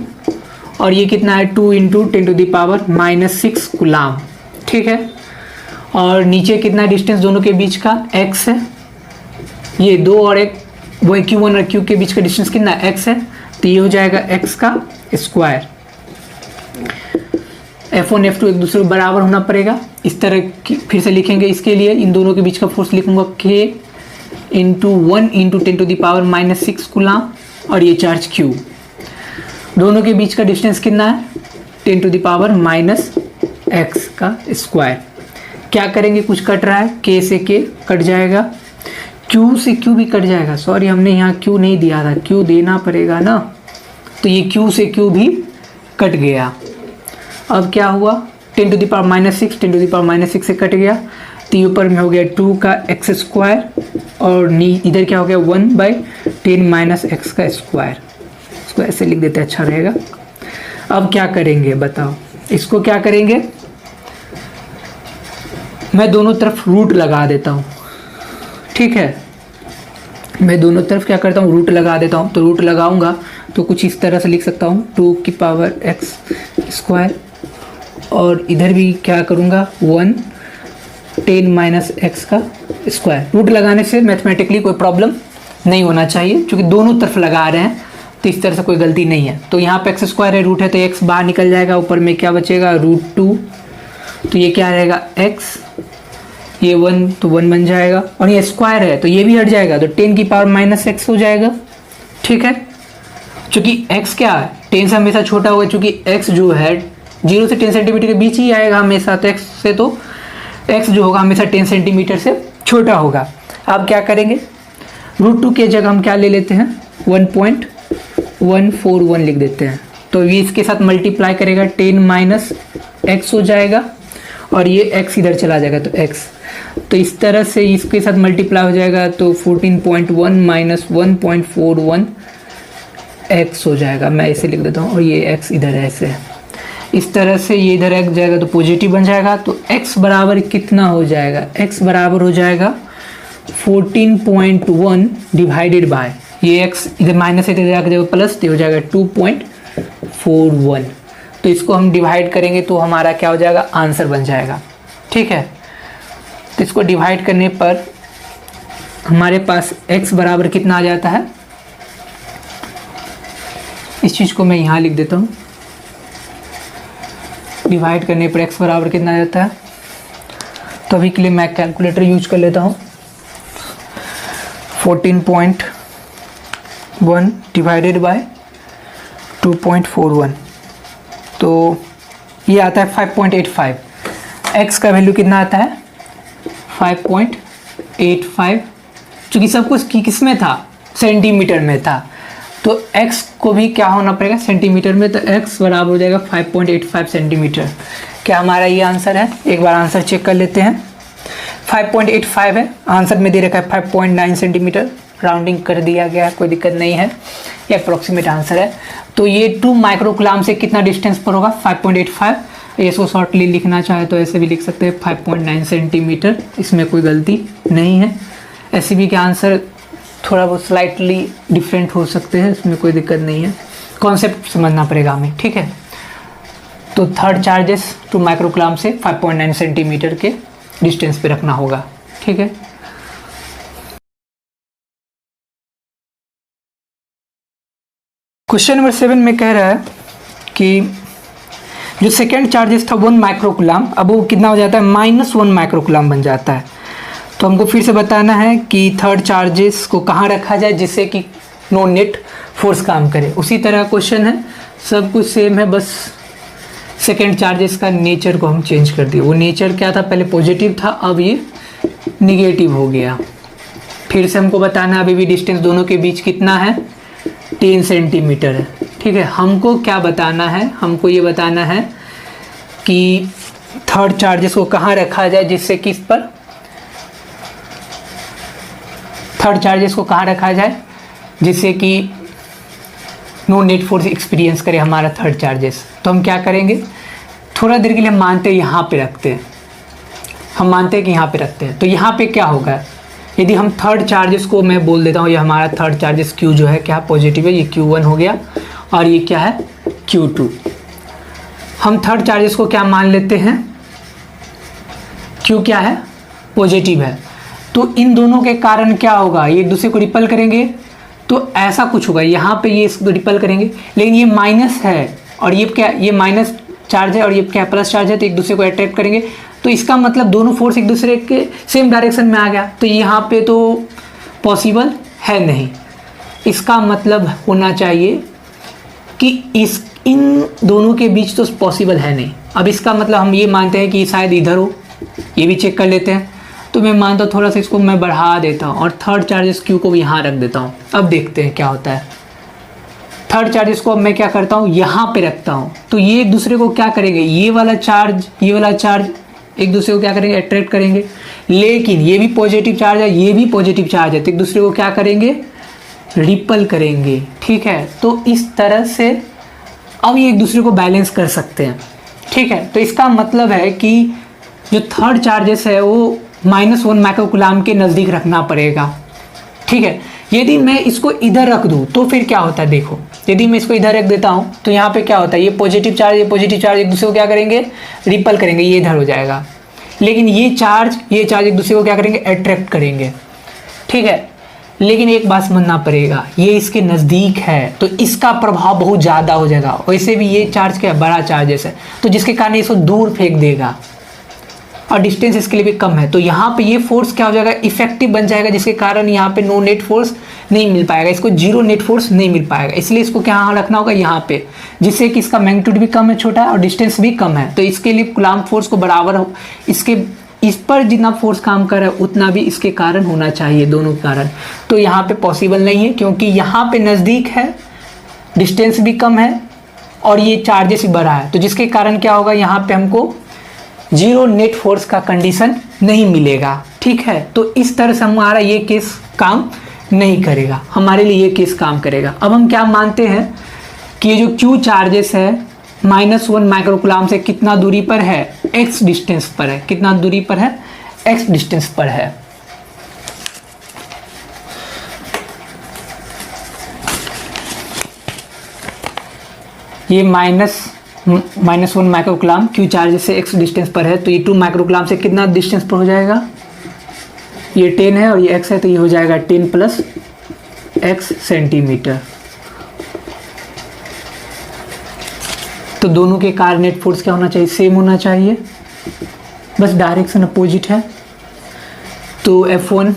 और ये कितना है 2 इंटू 10⁻⁻6 कूलम्ब, ठीक है। और नीचे कितना डिस्टेंस दोनों के बीच का, x है, ये 2 और 1 वो Q1 और Q के बीच का डिस्टेंस कितना x है, तो ये हो जाएगा x का स्क्वायर। F1 F2 एक दूसरे को बराबर होना पड़ेगा, इस तरह की फिर से लिखेंगे। इसके लिए इन दोनों के बीच का फोर्स लिखूंगा K इंटू 1 इंटू 10⁻⁻6 कूलम्ब, और ये चार्ज Q। दोनों के बीच का डिस्टेंस कितना है, 10⁻⁻x का स्क्वायर। क्या करेंगे, कुछ कट रहा है, K से K कट जाएगा, Q से Q भी कट जाएगा, सॉरी हमने यहाँ Q नहीं दिया था, Q देना पड़ेगा ना, तो ये Q से Q भी कट गया। अब क्या हुआ, 10⁻⁻6 10⁻�6 से कट गया, तो ऊपर में हो गया 2 का x स्क्वायर, और इधर क्या हो गया 1/10 - x का स्क्वायर। इसको ऐसे लिख देते हैं, अच्छा रहेगा। अब क्या करेंगे बताओ, इसको क्या करेंगे, मैं दोनों तरफ रूट लगा देता हूँ, ठीक है। मैं दोनों तरफ क्या करता हूँ, रूट लगा देता हूँ। तो रूट लगाऊंगा तो कुछ इस तरह से लिख सकता हूँ, 2x स्क्वायर, और इधर भी क्या करूँगा 1/10 - x का स्क्वायर। रूट लगाने से मैथमेटिकली कोई प्रॉब्लम नहीं होना चाहिए, क्योंकि दोनों तरफ लगा रहे हैं तो इस तरह से कोई गलती नहीं है। तो यहाँ पे x स्क्वायर है, रूट है तो x बाहर निकल जाएगा, ऊपर में क्या बचेगा √2, तो ये क्या रहेगा x, ये 1 तो 1 बन जाएगा, और ये स्क्वायर है तो ये भी हट जाएगा, तो 10⁻⁻x हो जाएगा, ठीक है। चूंकि x क्या है, 10 से हमेशा छोटा होगा, चूंकि x जो है 0 से 10 सेंटीमीटर के बीच ही आएगा हमेशा, तो x से तो x जो होगा हमेशा 10 सेंटीमीटर से छोटा होगा। अब क्या करेंगे, √2 के जगह हम क्या ले लेते हैं, 1.141 लिख देते हैं, तो ये इसके साथ मल्टीप्लाई करेगा, 10 - x हो जाएगा, और ये x इधर चला जाएगा तो x, तो इस तरह से इसके साथ मल्टीप्लाई हो जाएगा, तो 14.1 - 1.41 x हो जाएगा। मैं ऐसे लिख देता हूँ, और ये x इधर है ऐसे, इस तरह से ये इधर x जाएगा तो पॉजिटिव बन जाएगा, तो x बराबर कितना हो जाएगा, x बराबर हो जाएगा 14.1 डिवाइडेड बाय, ये x इधर माइनस इधर जाकर प्लस, तो हो जाएगा 2.41। तो इसको हम डिवाइड करेंगे तो हमारा क्या हो जाएगा, आंसर बन जाएगा, ठीक है। तो इसको डिवाइड करने पर हमारे पास x बराबर कितना आ जाता है, इस चीज़ को मैं यहाँ लिख देता हूँ, डिवाइड करने पर x बराबर कितना आ जाता है। तो अभी के लिए मैं कैलकुलेटर यूज कर लेता हूँ, 14.1 डिवाइडेड बाय 2.41, तो ये आता है 5.85। x का वैल्यू कितना आता है 5.85, चूँकि सब कुछ किस में था, सेंटीमीटर में था, तो x को भी क्या होना पड़ेगा सेंटीमीटर में, तो x बराबर हो जाएगा 5.85 सेंटीमीटर। क्या हमारा ये आंसर है, एक बार आंसर चेक कर लेते हैं। 5.85 है, आंसर में दे रखा है 5.9 सेंटीमीटर, राउंडिंग कर दिया गया है, कोई दिक्कत नहीं है, ये अप्रोक्सीमेट आंसर है। तो ये 2 माइक्रो कूलम्ब से कितना डिस्टेंस पर होगा 5.85। इसको शॉर्टली लिखना चाहे तो ऐसे भी लिख सकते हैं 5.9 सेंटीमीटर, इसमें कोई गलती नहीं है। ऐसे भी क्या आंसर थोड़ा बहुत स्लाइटली डिफरेंट हो सकते हैं, इसमें कोई दिक्कत नहीं है, कॉन्सेप्ट समझना पड़ेगा हमें, ठीक है। तो थर्ड चार्जेस 2 माइक्रो कूलम्ब से 5.9 सेंटीमीटर के डिस्टेंस पे रखना होगा, ठीक है। क्वेश्चन नंबर 7 में कह रहा है कि जो सेकेंड चार्जेस था 1 माइक्रो कूलम्ब, अब वो कितना हो जाता है -1 माइक्रो कूलम्ब बन जाता है। तो हमको फिर से बताना है कि थर्ड चार्जेस को कहाँ रखा जाए जिससे कि नो नेट फोर्स काम करे। उसी तरह क्वेश्चन है, सब कुछ सेम है, बस सेकेंड चार्जेस का नेचर को हम चेंज कर दिए। वो नेचर क्या था, पहले पॉजिटिव था, अब ये निगेटिव हो गया। फिर से हमको बताना है अभी भी डिस्टेंस दोनों के बीच कितना है 10 सेंटीमीटर है, ठीक। ठीक है, हमको क्या बताना है, हमको ये बताना है कि थर्ड चार्जेस को कहाँ रखा जाए जिससे कि इस पर थर्ड चार्जेस को कहाँ रखा जाए जिससे कि नो नेट फोर्स एक्सपीरियंस करे हमारा थर्ड चार्जेस। तो हम क्या करेंगे, थोड़ा देर के लिए हम मानते हैं यहाँ पे रखते हैं, हम मानते हैं कि यहाँ पे रखते हैं। तो यहाँ पे क्या होगा, यदि हम थर्ड चार्जेस को मैं बोल देता हूँ, ये हमारा थर्ड चार्जेस Q जो है क्या पॉजिटिव है, ये Q1 हो गया और ये क्या है Q2। हम थर्ड चार्जेस को क्या मान लेते हैं, Q क्या है पॉजिटिव है। तो इन दोनों के कारण क्या होगा, ये एक दूसरे को रिपल करेंगे, तो ऐसा कुछ होगा, यहाँ पे ये इसको रिपल करेंगे, लेकिन ये माइनस है और ये क्या, ये माइनस चार्ज है और ये क्या प्लस चार्ज है, तो एक दूसरे को अट्रैक्ट करेंगे। तो इसका मतलब दोनों फोर्स एक दूसरे के सेम डायरेक्शन में आ गया, तो यहाँ पे तो पॉसिबल है नहीं। इसका मतलब होना चाहिए कि इन दोनों के बीच तो पॉसिबल है नहीं। अब इसका मतलब हम ये मानते हैं कि शायद इधर हो, ये भी चेक कर लेते हैं। तो मैं मानता हूँ थोड़ा सा इसको मैं बढ़ा देता हूँ और थर्ड चार्जेस Q को यहाँ रख देता हूँ। अब देखते हैं क्या होता है। थर्ड चार्जेस को अब मैं क्या करता हूँ, यहाँ पे रखता हूँ, तो ये एक दूसरे को क्या करेंगे, ये वाला चार्ज एक दूसरे को क्या करेंगे, अट्रैक्ट करेंगे। लेकिन ये भी पॉजिटिव चार्ज है, ये भी पॉजिटिव चार्ज है, तो एक दूसरे को क्या करेंगे, रिपल करेंगे। ठीक है, तो इस तरह से अब ये एक दूसरे को बैलेंस कर सकते हैं। ठीक है, तो इसका मतलब है कि जो थर्ड चार्जेस है वो -1 माइक्रोकूलाम के नज़दीक रखना पड़ेगा। ठीक है, यदि मैं इसको इधर रख दूँ तो फिर क्या होता है, देखो यदि मैं इसको इधर रख देता हूँ तो यहाँ पे क्या होता है, ये पॉजिटिव चार्ज एक दूसरे को क्या करेंगे, रिपल करेंगे, ये इधर हो जाएगा। लेकिन ये चार्ज एक दूसरे को क्या करेंगे, अट्रैक्ट करेंगे। ठीक है, लेकिन एक बात समझना पड़ेगा, ये इसके नज़दीक है तो इसका प्रभाव बहुत ज़्यादा हो जाएगा। वैसे भी ये चार्ज क्या है, बड़ा चार्जेस है, तो जिसके कारण इसको दूर फेंक देगा और डिस्टेंस इसके लिए भी कम है। तो यहाँ पे ये फोर्स क्या हो जाएगा, इफेक्टिव बन जाएगा, जिसके कारण यहाँ पे नो नेट फोर्स नहीं मिल पाएगा, इसको जीरो नेट फोर्स नहीं मिल पाएगा। इसलिए इसको क्या रखना होगा यहाँ पे, जिससे कि इसका मैग्नीट्यूड भी कम है, छोटा है, और डिस्टेंस भी कम है। तो इसके लिए कूलाम्ब फोर्स को बराबर हो, इस पर जितना फोर्स काम कर रहा है उतना भी इसके कारण होना चाहिए, दोनों के कारण। तो यहाँ पे पॉसिबल नहीं है, क्योंकि यहाँ पे नज़दीक है, डिस्टेंस भी कम है और ये चार्जेस भी बड़ा है, तो जिसके कारण क्या होगा, यहाँ पे हमको जीरो नेट फोर्स का कंडीशन नहीं मिलेगा। ठीक है, तो इस तरह से हमारा ये केस काम नहीं करेगा, हमारे लिए ये केस काम करेगा। अब हम क्या मानते हैं कि ये जो Q चार्जेस है -1 माइक्रोकूलाम से कितना दूरी पर है, x डिस्टेंस पर है। कितना दूरी पर है, x डिस्टेंस पर है। ये -1 माइक्रोकूलाम Q चार्जेस से x डिस्टेंस पर है, तो ये 2 माइक्रोकूलाम से कितना डिस्टेंस पर हो जाएगा, ये 10 है और ये x है, तो ये हो जाएगा 10 + x सेंटीमीटर। तो दोनों के कारण नेट फोर्स क्या होना चाहिए, सेम होना चाहिए, बस डायरेक्शन अपोजिट है। तो F1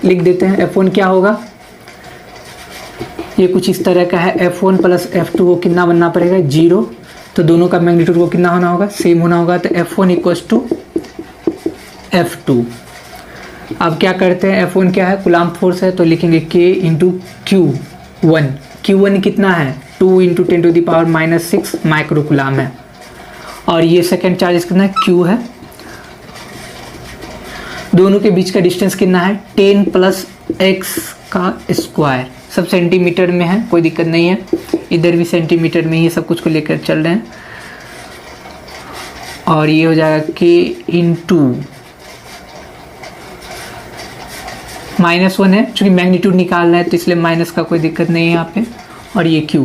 लिख देते हैं। F1 क्या होगा, ये कुछ इस तरह का है, F1 + F2 को कितना बनना पड़ेगा, 0। तो दोनों का मैग्नीट्यूड को कितना होना होगा, सेम होना होगा। तो F1 = F2। अब क्या करते हैं, F1 क्या है, कूलाम्ब फोर्स है, तो लिखेंगे K × Q1। Q1 कितना है, 2 × 10⁻⁻6 माइक्रोकूलाम है। और ये सेकेंड चार्ज कितना है, Q है। दोनों के बीच का डिस्टेंस कितना है, 10 + x का स्क्वायर। सब सेंटीमीटर में है, कोई दिक्कत नहीं है, इधर भी सेंटीमीटर में ही सब कुछ को लेकर चल रहे हैं। और ये हो जाएगा K × -1 है, चूँकि मैग्नीट्यूड निकालना है तो इसलिए माइनस का कोई दिक्कत नहीं है यहाँ पे। और ये Q,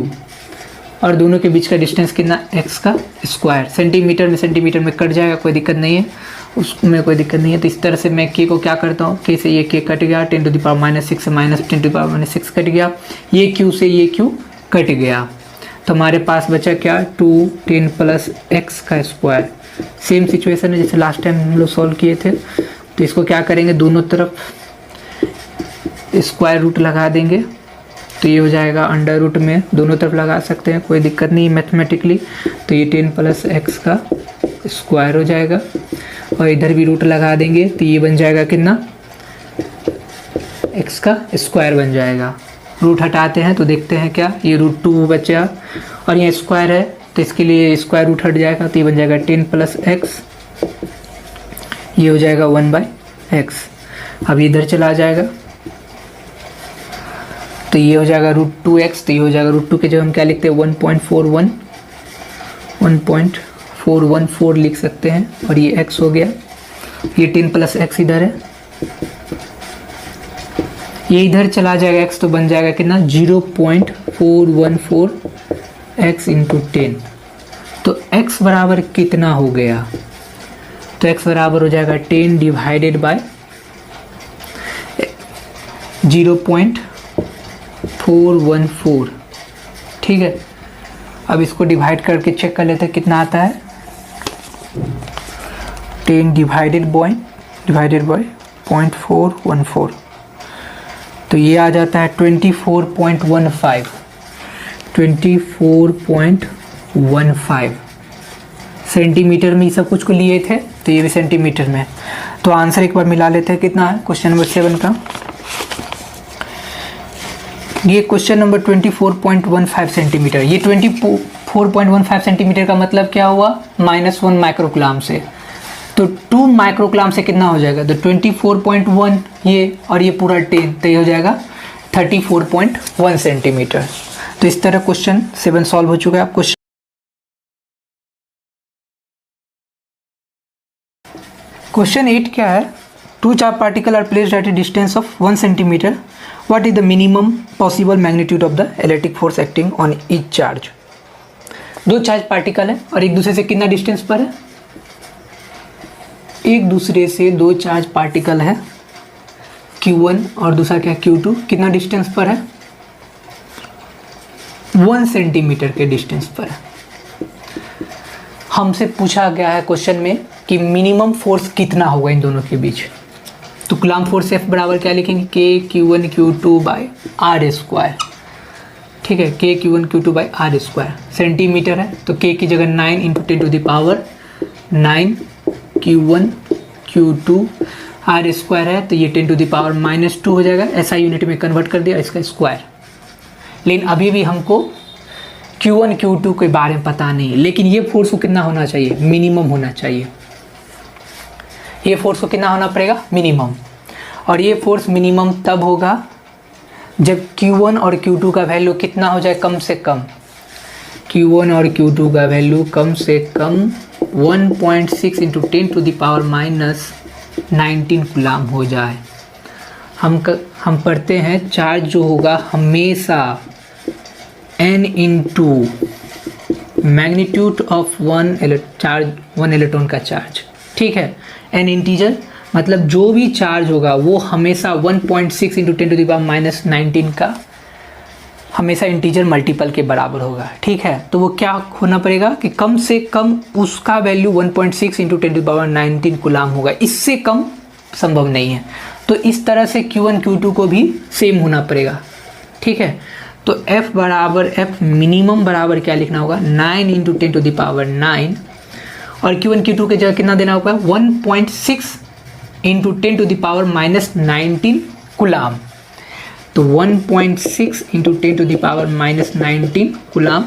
और दोनों के बीच का डिस्टेंस कितना, x का स्क्वायर। सेंटीमीटर में कट जाएगा, कोई दिक्कत नहीं है, उसमें कोई दिक्कत नहीं है। तो इस तरह से मैं K को क्या करता हूँ, K से ये K कट गया, 10⁻⁻6 से -10⁻�6 कट गया, ये Q से ये Q कट गया। तो हमारे पास बचा क्या, 2 10 + x का स्क्वायर। सेम सिचुएशन है जैसे लास्ट टाइम हम लोग सॉल्व किए थे। तो इसको क्या करेंगे, दोनों तरफ स्क्वायर रूट लगा देंगे, तो ये हो जाएगा अंडर रूट में, दोनों तरफ लगा सकते हैं, कोई दिक्कत नहीं मैथमेटिकली। तो ये 10 + x का स्क्वायर हो जाएगा, और इधर भी रूट लगा देंगे, तो ये बन जाएगा कितना, x का स्क्वायर बन जाएगा। रूट हटाते हैं तो देखते हैं क्या, ये √2 बचा और ये स्क्वायर है तो इसके लिए स्क्वायर रूट हट जाएगा तो ये बन जाएगा 10 + x, ये हो जाएगा 1/x। अब इधर चला जाएगा तो ये हो जाएगा √2x, तो ये हो जाएगा √2 के जब हम क्या लिखते हैं 1.414 लिख सकते हैं और ये x हो गया, ये 10 + x इधर है, ये इधर चला जाएगा x तो बन जाएगा कितना 0.414 x × 10। तो x बराबर कितना हो गया, तो x बराबर हो जाएगा 10 डिवाइडेड बाय 0.414। ठीक है, अब इसको डिवाइड करके चेक कर लेते हैं कितना आता है। 10 डिवाइडेड बाय 0.414 तो ये आ जाता है 24.15 सेंटीमीटर में ही सब कुछ को लिए थे तो ये भी सेंटीमीटर में। तो आंसर एक बार मिला लेते हैं कितना है क्वेश्चन नंबर 7 का। ये क्वेश्चन नंबर 24.15 सेंटीमीटर, ये 24.15 सेंटीमीटर का मतलब क्या हुआ, -1 माइक्रोकुलाम से। तो 2 माइक्रोकुलाम से कितना हो जाएगा, तो 24.1 ये और ये पूरा 10 तो ये हो जाएगा 34.1 सेंटीमीटर। तो इस तरह क्वेश्चन 7 सॉल्व हो चुका है। आप क्वेश्चन 8 क्या है, 2 charge particle are placed at a distance of 1 centimetre, what is the minimum possible magnitude of the electric force acting on each charge. 2 charge particle है और एक दूसरे से कितना डिस्टेंस पर है, एक दूसरे से 2 चार्ज पार्टिकल है Q1 और दूसरा क्या Q2, कितना डिस्टेंस पर है 1 सेंटीमीटर के डिस्टेंस पर है। हमसे पूछा गया है क्वेश्चन में कि मिनिमम फोर्स कितना होगा इन दोनों के बीच। तो कूलम्ब फोर्स F बराबर क्या लिखेंगे, K Q1Q2/r²। ठीक है, K Q1Q2/r²। सेंटीमीटर है तो K की जगह 9 × 10⁻9 Q1Q2/r² है तो ये 10⁻⁻2 हो जाएगा। ऐसा यूनिट में कन्वर्ट कर दिया इसका स्क्वायर। लेकिन अभी भी हमको Q1 Q2 के बारे में पता नहीं, लेकिन ये फोर्स को कितना होना चाहिए, मिनिमम होना चाहिए। ये फोर्स को कितना होना पड़ेगा, मिनिमम। और ये फोर्स मिनिमम तब होगा जब Q1 और Q2 का वैल्यू कितना हो जाए, कम से कम। Q1 और Q2 का वैल्यू कम से कम 1.6 × 10⁻⁻19 कूलम हो जाए। हम पढ़ते हैं चार्ज जो होगा हमेशा n × मैग्नीट्यूड ऑफ 1 इलेक्ट्रॉन का चार्ज। ठीक है, n इंटीजर मतलब जो भी चार्ज होगा वो हमेशा 1.6 × 10⁻⁻19 का हमेशा इंटीजर मल्टीपल के बराबर होगा। ठीक है, तो वो क्या होना पड़ेगा कि कम से कम उसका वैल्यू 1.6 × 10⁻19 कूलम होगा, इससे कम संभव नहीं है। तो इस तरह से Q1 Q2 को भी सेम होना पड़ेगा। ठीक है, तो F बराबर F मिनिमम बराबर क्या लिखना होगा, 9 × 10⁻9 और Q1 Q2 के जगह कितना देना होगा, 1.6 × 10⁻⁻19 कूलम। तो 1.6 × 10⁻⁻19 कूलम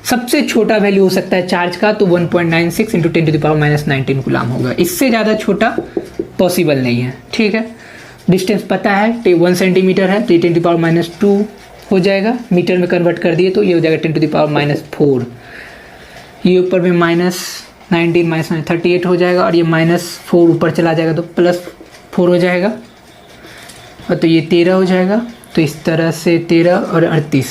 सबसे छोटा वैल्यू हो सकता है चार्ज का, तो 1.96 × 10⁻⁻19 कूलम होगा। इससे ज़्यादा छोटा पॉसिबल नहीं है। ठीक है, डिस्टेंस पता है 1 सेंटीमीटर है तो 10⁻⁻2 हो जाएगा, मीटर में कन्वर्ट कर दिए तो ये हो जाएगा 10⁻⁻4। ये ऊपर में -19 -38 हो जाएगा और ये -4 ऊपर चला जाएगा तो +4 हो जाएगा और तो ये 13 हो जाएगा। तो इस तरह से 13 और 38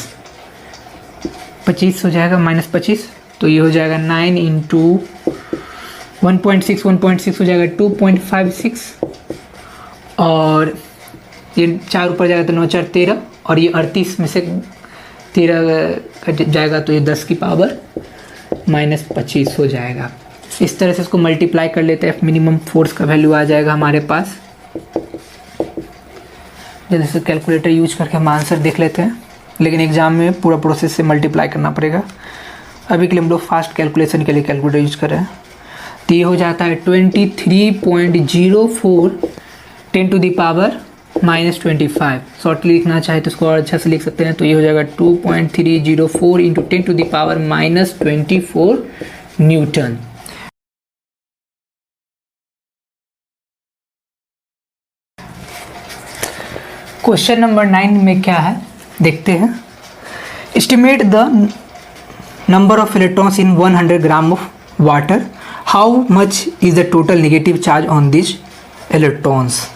25 हो जाएगा, -25। तो ये हो जाएगा 9 × 1.6 हो जाएगा 2.56 और ये 4 ऊपर जाएगा तो 9 4 13 और ये 38 में से 13 कट जाएगा तो ये 10⁻⁻25 हो जाएगा। इस तरह से इसको मल्टीप्लाई कर लेते हैं, मिनिमम फोर्स का वैल्यू आ जाएगा हमारे पास। जल्दी से कैलकुलेटर यूज करके हम आंसर देख लेते हैं, लेकिन एग्जाम में पूरा प्रोसेस से मल्टीप्लाई करना पड़ेगा। अभी के लिए हम लोग फास्ट कैलकुलेशन के लिए कैलकुलेटर यूज कर रहे हैं। तो ये हो जाता है 23.04 10⁻⁻⁴ -25। शॉर्टली लिखना चाहे तो इसको और अच्छा से लिख सकते हैं, तो ये हो जाएगा 2.304 into 10 to the power -24 newton. Question number 9 में क्या है देखते हैं। Estimate the number of electrons in 100 gram of water, how much is the total negative charge on this electrons.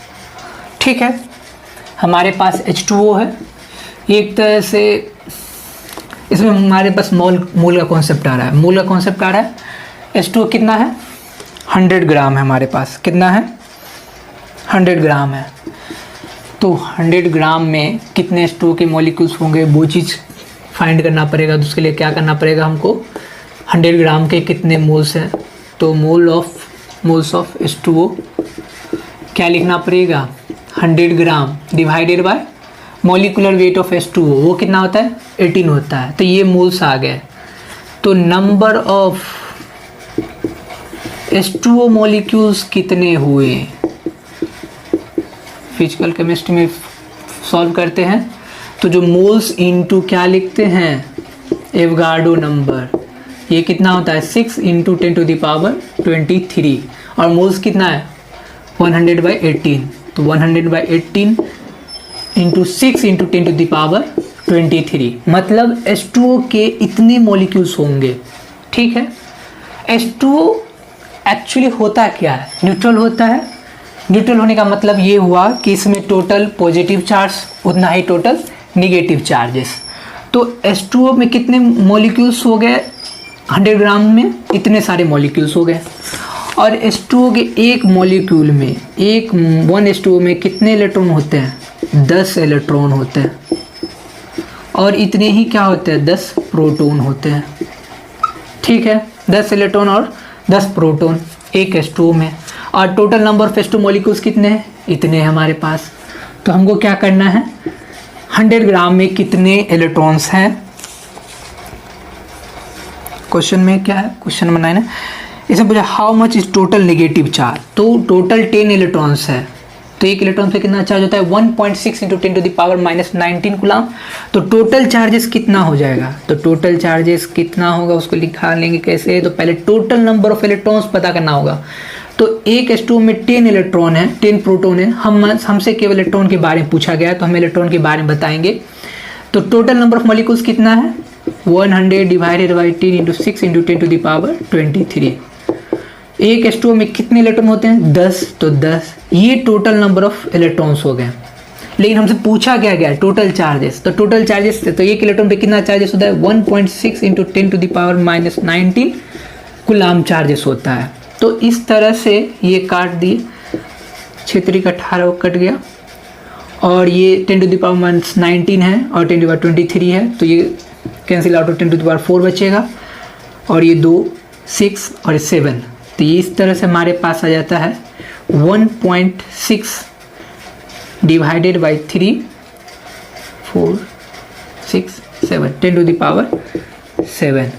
ठीक है, हमारे पास H2O है, एक तरह से इसमें हमारे पास मोल का कॉन्सेप्ट आ रहा है। मोल का कॉन्सेप्ट आ रहा है H2O कितना है, 100 ग्राम है हमारे पास। कितना है, 100 ग्राम है। तो 100 ग्राम में कितने H2O के मॉलिक्यूल्स होंगे वो चीज़ फाइंड करना पड़ेगा। तो उसके लिए क्या करना पड़ेगा हमको, 100 ग्राम के कितने मोल्स हैं, तो मोल्स ऑफ H2O क्या लिखना पड़ेगा, 100 gram divided by molecular weight of H2O, वो कितना होता है, 18 होता है। तो ये मोल्स आ गए। तो नंबर ऑफ H2O मॉलिक्यूल्स कितने हुए, फिजिकल केमिस्ट्री में सॉल्व करते हैं तो जो मोल्स इनटू क्या लिखते हैं, एवोगाड्रो नंबर, ये कितना होता है 6 इंटू 10 टू द पावर 23, और मोल्स कितना है 100/18। तो 100/18 into 6 into 10 to the power 23, मतलब H2O के इतने मॉलिक्यूल्स होंगे। ठीक है, H2O एक्चुअली होता क्या है, न्यूट्रल होता है। न्यूट्रल होने का मतलब ये हुआ कि इसमें टोटल पॉजिटिव चार्ज उतना ही टोटल निगेटिव चार्जेस। तो H2O में कितने मॉलिक्यूल्स हो गए, 100 ग्राम में इतने सारे मॉलिक्यूल्स हो गए। और H2O के एक मॉलिक्यूल में, एक 1 H2O में कितने इलेक्ट्रॉन होते हैं, 10 इलेक्ट्रॉन होते हैं। और इतने ही क्या होते हैं, 10 प्रोटॉन होते हैं। ठीक है, 10 इलेक्ट्रॉन और 10 प्रोटॉन एक H2O में। और total number of H2O molecules कितने हैं, इतने हैं हमारे पास। तो हमको क्या करना है, 100 ग्राम में कितने इलेक्ट्रॉन्स हैं। क्वेश्चन में क्या है, क्वेश्चन नंबर 9 है, इसमें पूछा how much is total negative charge. तो टोटल 10 इलेक्ट्रॉन्स है, तो एक इलेक्ट्रॉन पे कितना चार्ज होता है 1.6 into 10 to the power -19 coulomb. तो टोटल चार्जेस कितना हो जाएगा, तो टोटल चार्जेस कितना होगा उसको लिखा लेंगे कैसे, तो पहले टोटल नंबर ऑफ इलेक्ट्रॉन्स पता करना होगा। तो एक H2O में 10 इलेक्ट्रॉन है, 10 प्रोटॉन है। हमसे केवल इलेक्ट्रॉन के बारे में पूछा गया, तो हम इलेक्ट्रॉन के बारे में बताएंगे। तो टोटल नंबर ऑफ मॉलिक्यूल्स कितना है, 100 divided by 10 into 6 into 10 to the power 23। एक H2O में कितने इलेक्ट्रॉन होते हैं, 10, तो 10 ये टोटल नंबर ऑफ इलेक्ट्रॉन्स हो गए। लेकिन हमसे पूछा क्या गया, टोटल चार्जेस। तो टोटल चार्जेस, तो एक इलेक्ट्रॉन पे कितना चार्जेस होता है, 1.6 into 10 to the power -19 coulomb charges होता है। तो इस तरह से ये काट दिए, 6 का 18 कट गया, और ये 10 टू द पावर -19 है और 10 टू द पावर 23 है, तो ये cancel out, 10 to the power 4 बचेगा, और ये 2 6 और 7। तो ये इस तरह से हमारे पास आ जाता है 1.6 divided by 3 4 6 7 10 to the power 7।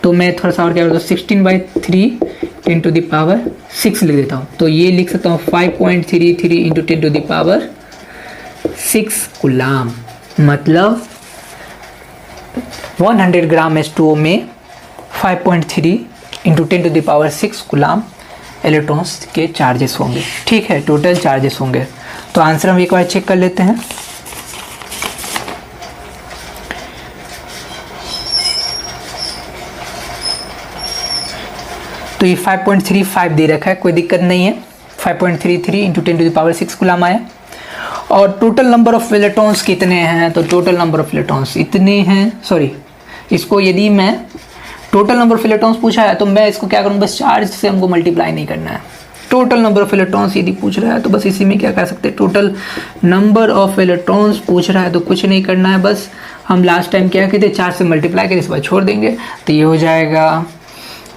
तो मैं थोड़ा सा और क्या करता हूँ, 16/3 10 टू द पावर 6 लिख देता हूँ। तो ये लिख सकता हूँ 5.33 into 10 to the power 6 coulomb. मतलब 100 ग्राम H2O में 5.3 into 10 to the power 6 coulomb electrons के चार्जेस होंगे। ठीक है, टोटल चार्जेस होंगे। तो आंसर हम एक बार चेक कर लेते हैं। तो ये 5.35 दे रखा है, कोई दिक्कत नहीं है। 5.33 into 10 to the power 6 coulomb आया। और टोटल नंबर ऑफ इलेक्ट्रॉन्स कितने हैं, तो टोटल नंबर ऑफ इलेक्ट्रॉन्स इतने हैं। सॉरी, इसको यदि मैं टोटल नंबर ऑफ इलेक्ट्रॉन्स पूछा है तो मैं इसको क्या करूँ, बस चार्ज से हमको मल्टीप्लाई नहीं करना है। टोटल नंबर ऑफ इलेक्ट्रॉन्स यदि पूछ रहा है तो बस इसी में क्या कर सकते हैं, टोटल नंबर ऑफ इलेक्ट्रॉन्स पूछ रहा है तो कुछ नहीं करना है, बस हम लास्ट टाइम क्या कहते हैं, चार्ज से मल्टीप्लाई करके इस बार छोड़ देंगे। तो ये हो जाएगा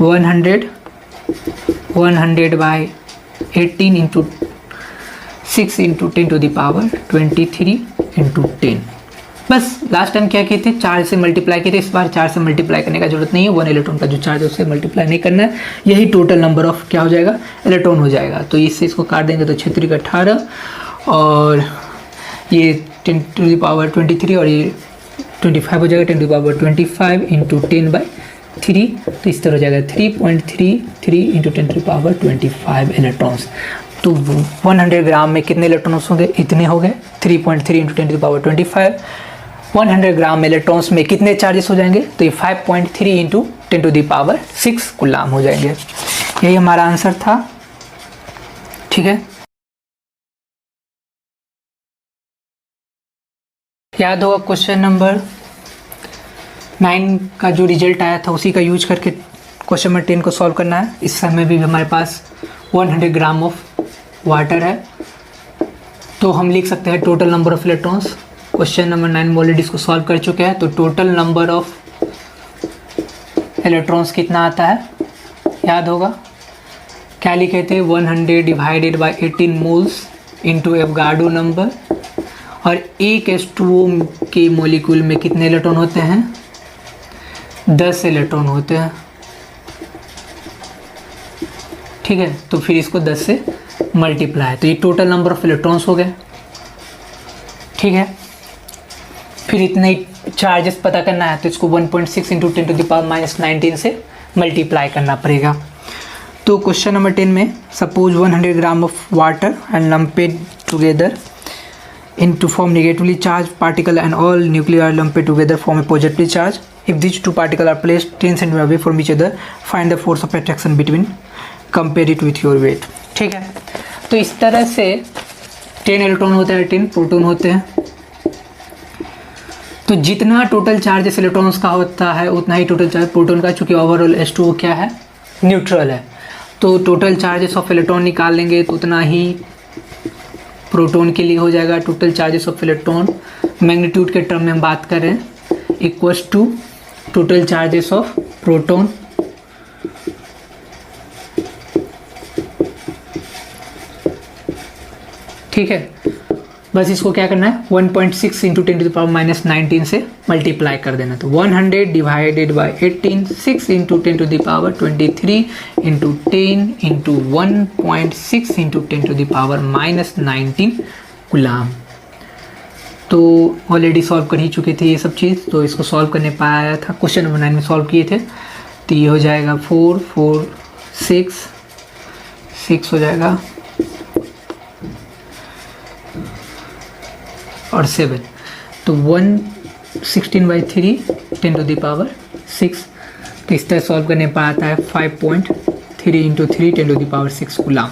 100/18 into 6 into 10 to the power 23 into 10। बस लास्ट टाइम क्या किए थे, चार्ज से मल्टीप्लाई किए थे, इस बार चार्ज से मल्टीप्लाई करने का जरूरत नहीं है। 1 इलेक्ट्रॉन का जो चार्ज है उससे मल्टीप्लाई नहीं करना है, यही टोटल नंबर ऑफ क्या हो जाएगा, इलेक्ट्रॉन हो जाएगा। तो इससे इसको काट देंगे तो 6 का 18 और ये 10 टू द पावर 23 और ये 25 हो जाएगा 10 टू द पावर 25 इंटू 10/3, तो इस तरह हो जाएगा 3.33 into 10 to the power 25 electrons. तो 100 ग्राम में कितने इलेक्ट्रॉन्स होंगे? इतने हो गए 3.3 into 10 to the power 25। 100 gram electrons में कितने चार्जेस हो जाएंगे? तो ये 5.3 into 10 to the power 6 coulomb हो जाएंगे। यही हमारा आंसर था। ठीक है, याद होगा क्वेश्चन नंबर 9 का जो रिजल्ट आया था उसी का यूज करके क्वेश्चन नंबर 10 को सॉल्व करना है। इस समय भी हमारे पास 100 ग्राम ऑफ वाटर है, तो हम लिख सकते हैं total number of electrons. Question number 9 में ऑलरेडी इसको सॉल्व कर चुके हैं, तो टोटल नंबर ऑफ इलेक्ट्रॉन्स कितना आता है? याद होगा क्या लिखे थे? 100 divided by 18 moles into Avogadro number, और एक H2O के मॉलिक्यूल में कितने इलेक्ट्रॉन होते हैं? 10 इलेक्ट्रॉन होते हैं। ठीक है, तो फिर इसको 10 से मल्टीप्लाई, तो ये टोटल नंबर ऑफ इलेक्ट्रॉन्स हो गए। ठीक है, फिर इतने चार्जेस पता करना है, तो इसको 1.6 इंटू 10 टू द पावर -19 से मल्टीप्लाई करना पड़ेगा। तो क्वेश्चन नंबर 10 में suppose 100 gram of water and lumped together into form negatively charged particle and all nuclei are lumped together form a positively charged. If these two particles are placed 10 cm away from each other, find the force of attraction between, compare it with your weight. ठीक है, तो इस तरह से 10 electron होते हैं, 10 proton होते हैं, तो जितना टोटल चार्जेस इलेक्ट्रॉन्स का होता है उतना ही टोटल चार्ज प्रोटॉन का, चूँकि ओवरऑल H2O क्या है? न्यूट्रल है, तो टोटल चार्जेस ऑफ इलेक्ट्रॉन निकाल लेंगे तो उतना ही प्रोटॉन के लिए हो जाएगा। Total charges of electron magnitude के टर्म में हम बात करें equals to total charges of proton ठीक है, बस इसको क्या करना है 1.6 इंटू 10 टू द पावर -19 से मल्टीप्लाई कर देना। तो 100 divided by 18 6 into 10 to the power 23 into 10 into 1.6 into 10 to the power -19 coulomb. तो ऑलरेडी सॉल्व कर ही चुके थे ये सब चीज़, तो इसको सॉल्व करने पाया था, क्वेश्चन नंबर 9 में सॉल्व किए थे। तो ये हो जाएगा 4 4 6 हो जाएगा और 7, तो 116/3 10 टू द पावर 6। तो इस तरह सॉल्व करने पर आता है 5.3 into 3 10 to the power 6 coulomb.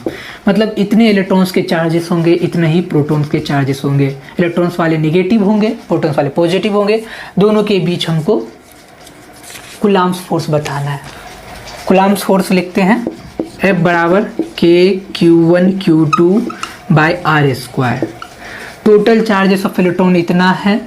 मतलब इतने इलेक्ट्रॉन्स के चार्जेस होंगे, इतने ही प्रोटॉन्स के चार्जेस होंगे। इलेक्ट्रॉन्स वाले निगेटिव होंगे, प्रोटॉन्स वाले पॉजिटिव होंगे, दोनों के बीच हमको कूलाम्स फोर्स बताना है। कूलाम्स फोर्स लिखते हैं F बराबर K/Q1/Q2/R²। Total charges of electron इतना है,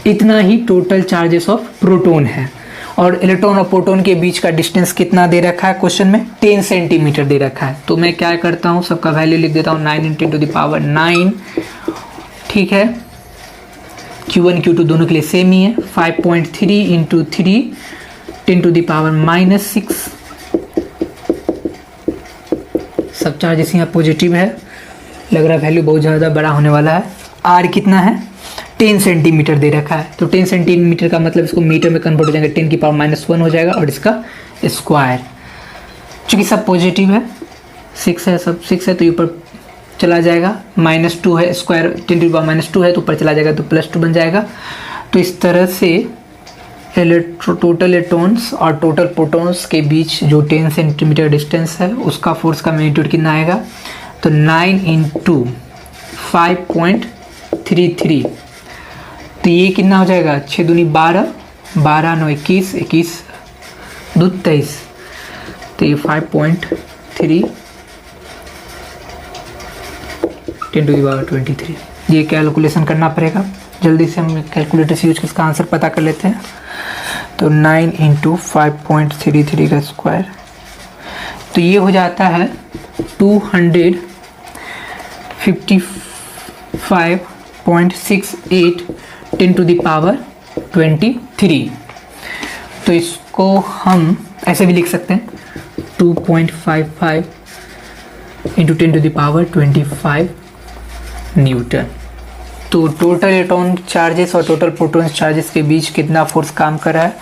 इतना ही टोटल चार्जेस ऑफ प्रोटॉन है, और इलेक्ट्रॉन और प्रोटॉन के बीच का डिस्टेंस कितना दे रखा है क्वेश्चन में? 10 सेंटीमीटर दे रखा है। तो मैं क्या करता हूँ, सबका वैल्यू लिख देता हूँ 9 × 10 टू द पावर 9। ठीक है, Q1 Q2 दोनों के लिए सेम ही है। 5.3 इंटू 3 10 टू द पावर -6। सब चार्जेस यहाँ पॉजिटिव है, लग रहा है वैल्यू बहुत ज़्यादा बड़ा होने वाला है। R कितना है? 10 सेंटीमीटर दे रखा है, तो 10 सेंटीमीटर का मतलब इसको मीटर में कन्वर्ट हो जाएगा, 10 की पावर -1 हो जाएगा, और इसका स्क्वायर। चूँकि सब पॉजिटिव है, 6 है, सब 6 है, तो ऊपर चला जाएगा। -2 है, स्क्वायर 10 की पावर -2 है, तो ऊपर चला जाएगा, तो +2 बन जाएगा। तो इस तरह से टोटल इलेक्ट्रॉन्स और टोटल प्रोटॉन्स के बीच जो 10 सेंटीमीटर डिस्टेंस है उसका फोर्स का मैग्नीट्यूड कितना आएगा? तो 9 इंटू 5.33, तो ये कितना हो जाएगा? 6 दूनी 12, 12 9 21, 21 2 23, तो ये 5.3 10 टू द पावर 23। ये कैलकुलेशन करना पड़ेगा, जल्दी से हम कैलकुलेटर से यूज कर इसका आंसर पता कर लेते हैं। तो 9 इंटू 5.33 का स्क्वायर, तो ये हो जाता है 255.68 10 टू द पावर 23। तो इसको हम ऐसे भी लिख सकते हैं 2.55 into 10 to the power 25 newton. तो टोटल इलेक्ट्रॉन चार्जेस और टोटल प्रोटॉन चार्जेस के बीच कितना फोर्स काम कर रहा है,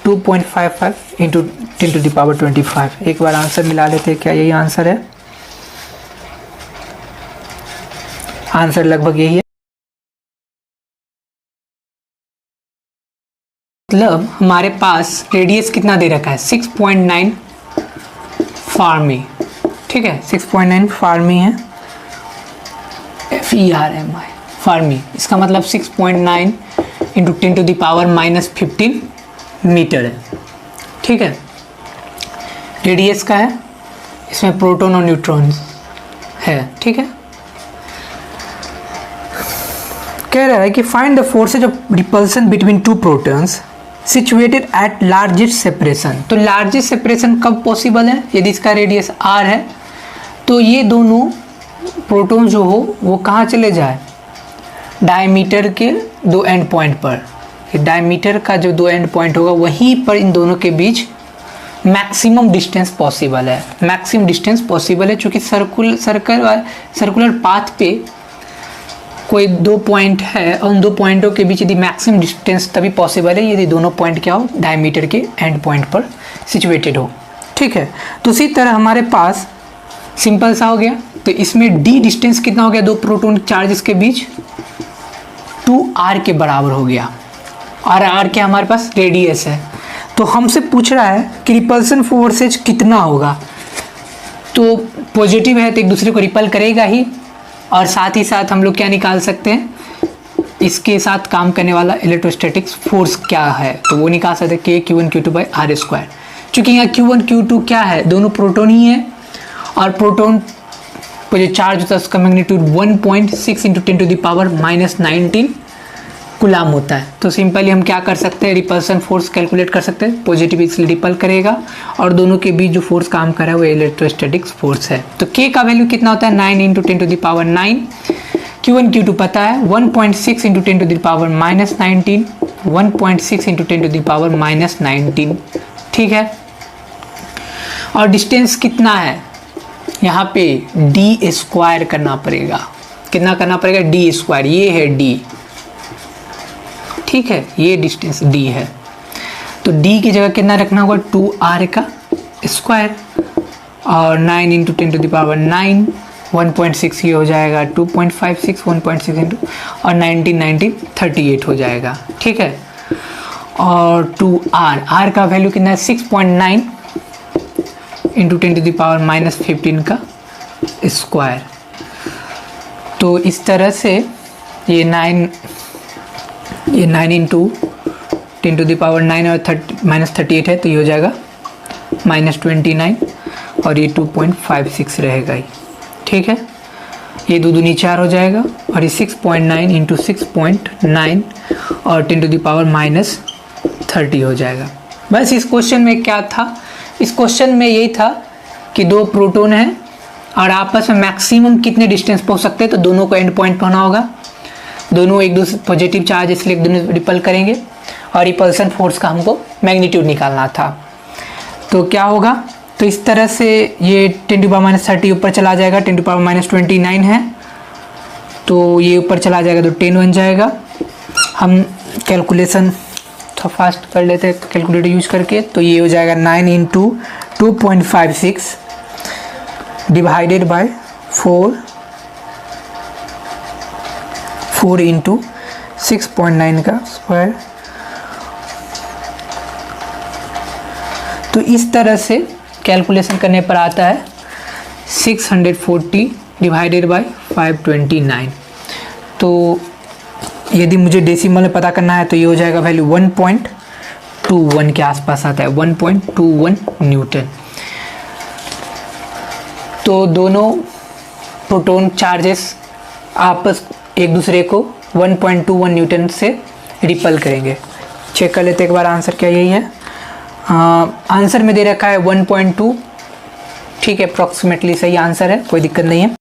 2.55 इंटू 10⁻25। एक बार आंसर मिला लेते हैं, क्या यही आंसर है? आंसर लगभग यही है। मतलब हमारे पास रेडियस कितना दे रखा है, 6.9 फार्मी। ठीक है, 6.9 फार्मी है, FERMI फार्मी। इसका मतलब 6.9 इंटू 10⁻⁻15 मीटर है। ठीक है, रेडियस का है, इसमें प्रोटॉन और न्यूट्रॉन है। ठीक है, कह रहा है कि find the forces of repulsion between two protons situated at largest separation. तो लार्जेस्ट सेपरेशन कब पॉसिबल है? यदि इसका रेडियस r है तो ये दोनों प्रोटॉन जो हो वो कहाँ चले जाए, डायमीटर के दो एंड पॉइंट पर। डायमीटर का जो दो एंड पॉइंट होगा वहीं पर इन दोनों के बीच मैक्सिमम डिस्टेंस पॉसिबल है। मैक्सिमम डिस्टेंस पॉसिबल है क्योंकि सर्कुलर पाथ पे कोई दो पॉइंट है और उन दो पॉइंटों के बीच यदि मैक्सिमम डिस्टेंस तभी पॉसिबल है यदि दोनों पॉइंट क्या हो, डायमीटर के एंड पॉइंट पर सिचुएटेड हो। ठीक है, तो उसी तरह हमारे पास सिंपल सा हो गया। तो इसमें d डिस्टेंस कितना हो गया, दो प्रोटॉन चार्जेस के बीच, 2r के बराबर हो गया। और r क्या हमारे पास रेडियस है। तो हमसे पूछ रहा है कि रिपल्सन फोर्सेज कितना होगा। तो पॉजिटिव है तो एक दूसरे को रिपल करेगा ही, और साथ ही साथ हम लोग क्या निकाल सकते हैं, इसके साथ काम करने वाला इलेक्ट्रोस्टैटिक्स फोर्स क्या है, तो वो निकाल सकते हैं K Q1Q2/r²। चूँकि यहाँ Q1 Q2 क्या है, दोनों प्रोटॉन ही है, और प्रोटॉन पर जो चार्ज होता है उसका मैग्नीट्यूड 1.6 इंटू 10⁻⁻19 कूलाम होता है। तो सिंपली हम क्या कर सकते हैं, रिपल्सन फोर्स कैलकुलेट कर सकते हैं। पॉजिटिव इसलिए रिपल करेगा और दोनों के बीच जो फोर्स काम कर रहा है वो इलेक्ट्रोस्टैटिक्स फोर्स है। तो K का वैल्यू कितना होता है, 9 इंटू 10⁻9। Q1 Q2 पता है, 1.6 इंटू 10⁻⁻19, 1.6 इंटू 10⁻⁻19। ठीक है, और डिस्टेंस कितना है, यहाँ पे d स्क्वायर करना पड़ेगा। कितना करना पड़ेगा, d स्क्वायर। ये है d, ठीक है, ये डिस्टेंस d है। तो d की जगह कितना रखना होगा, 2r का स्क्वायर, और 9 इंटू 10⁻9, 1.6 ये हो जाएगा 2.56, 1.6 इंटू और 19 38 हो जाएगा। ठीक है, और 2r का वैल्यू कितना है, 6.9 इंटू 10⁻⁻15 का स्क्वायर। तो इस तरह से ये 9 इंटू 10⁻9 और -38 है, तो ये हो जाएगा -29, और ये 2.56 रहेगा ही। ठीक है, ये दो दूनी 4 हो जाएगा, और ये 6.9 इंटू 6.9 और 10⁻30 हो जाएगा। बस इस क्वेश्चन में क्या था, इस क्वेश्चन में यही था कि दो प्रोटॉन हैं और आपस में मैक्सिमम कितने डिस्टेंस पहुंच सकते हैं, तो दोनों को एंड पॉइंट पहुंचना होगा। दोनों एक दूसरे पॉजिटिव चार्ज इसलिए एक दूसरे रिपल करेंगे, और रिपल्सन फोर्स का हमको मैग्नीट्यूड निकालना था। तो क्या होगा, तो इस तरह से ये 10⁻30 ऊपर चला जाएगा, 10⁻29 है तो ये ऊपर चला जाएगा तो 10 बन जाएगा। हम कैलकुलेशन थोड़ा फास्ट कर लेते हैं कैलकुलेटर यूज करके। तो ये हो जाएगा 9 इंटू 2.56 डिवाइडेड बाय 4 इंटू 6.9 का स्क्वायर। तो इस तरह से कैलकुलेशन करने पर आता है 640 डिवाइडेड बाय 529। तो यदि मुझे डेसिमल में पता करना है तो ये हो जाएगा वैल्यू 1.21 के आसपास आता है, 1.21 न्यूटन। तो दोनों प्रोटॉन चार्जेस आपस एक दूसरे को 1.21 न्यूटन से रिपल करेंगे। चेक कर लेते एक बार आंसर क्या यही है। आंसर में दे रखा है 1.2, ठीक है, अप्रॉक्सीमेटली सही आंसर है, कोई दिक्कत नहीं है।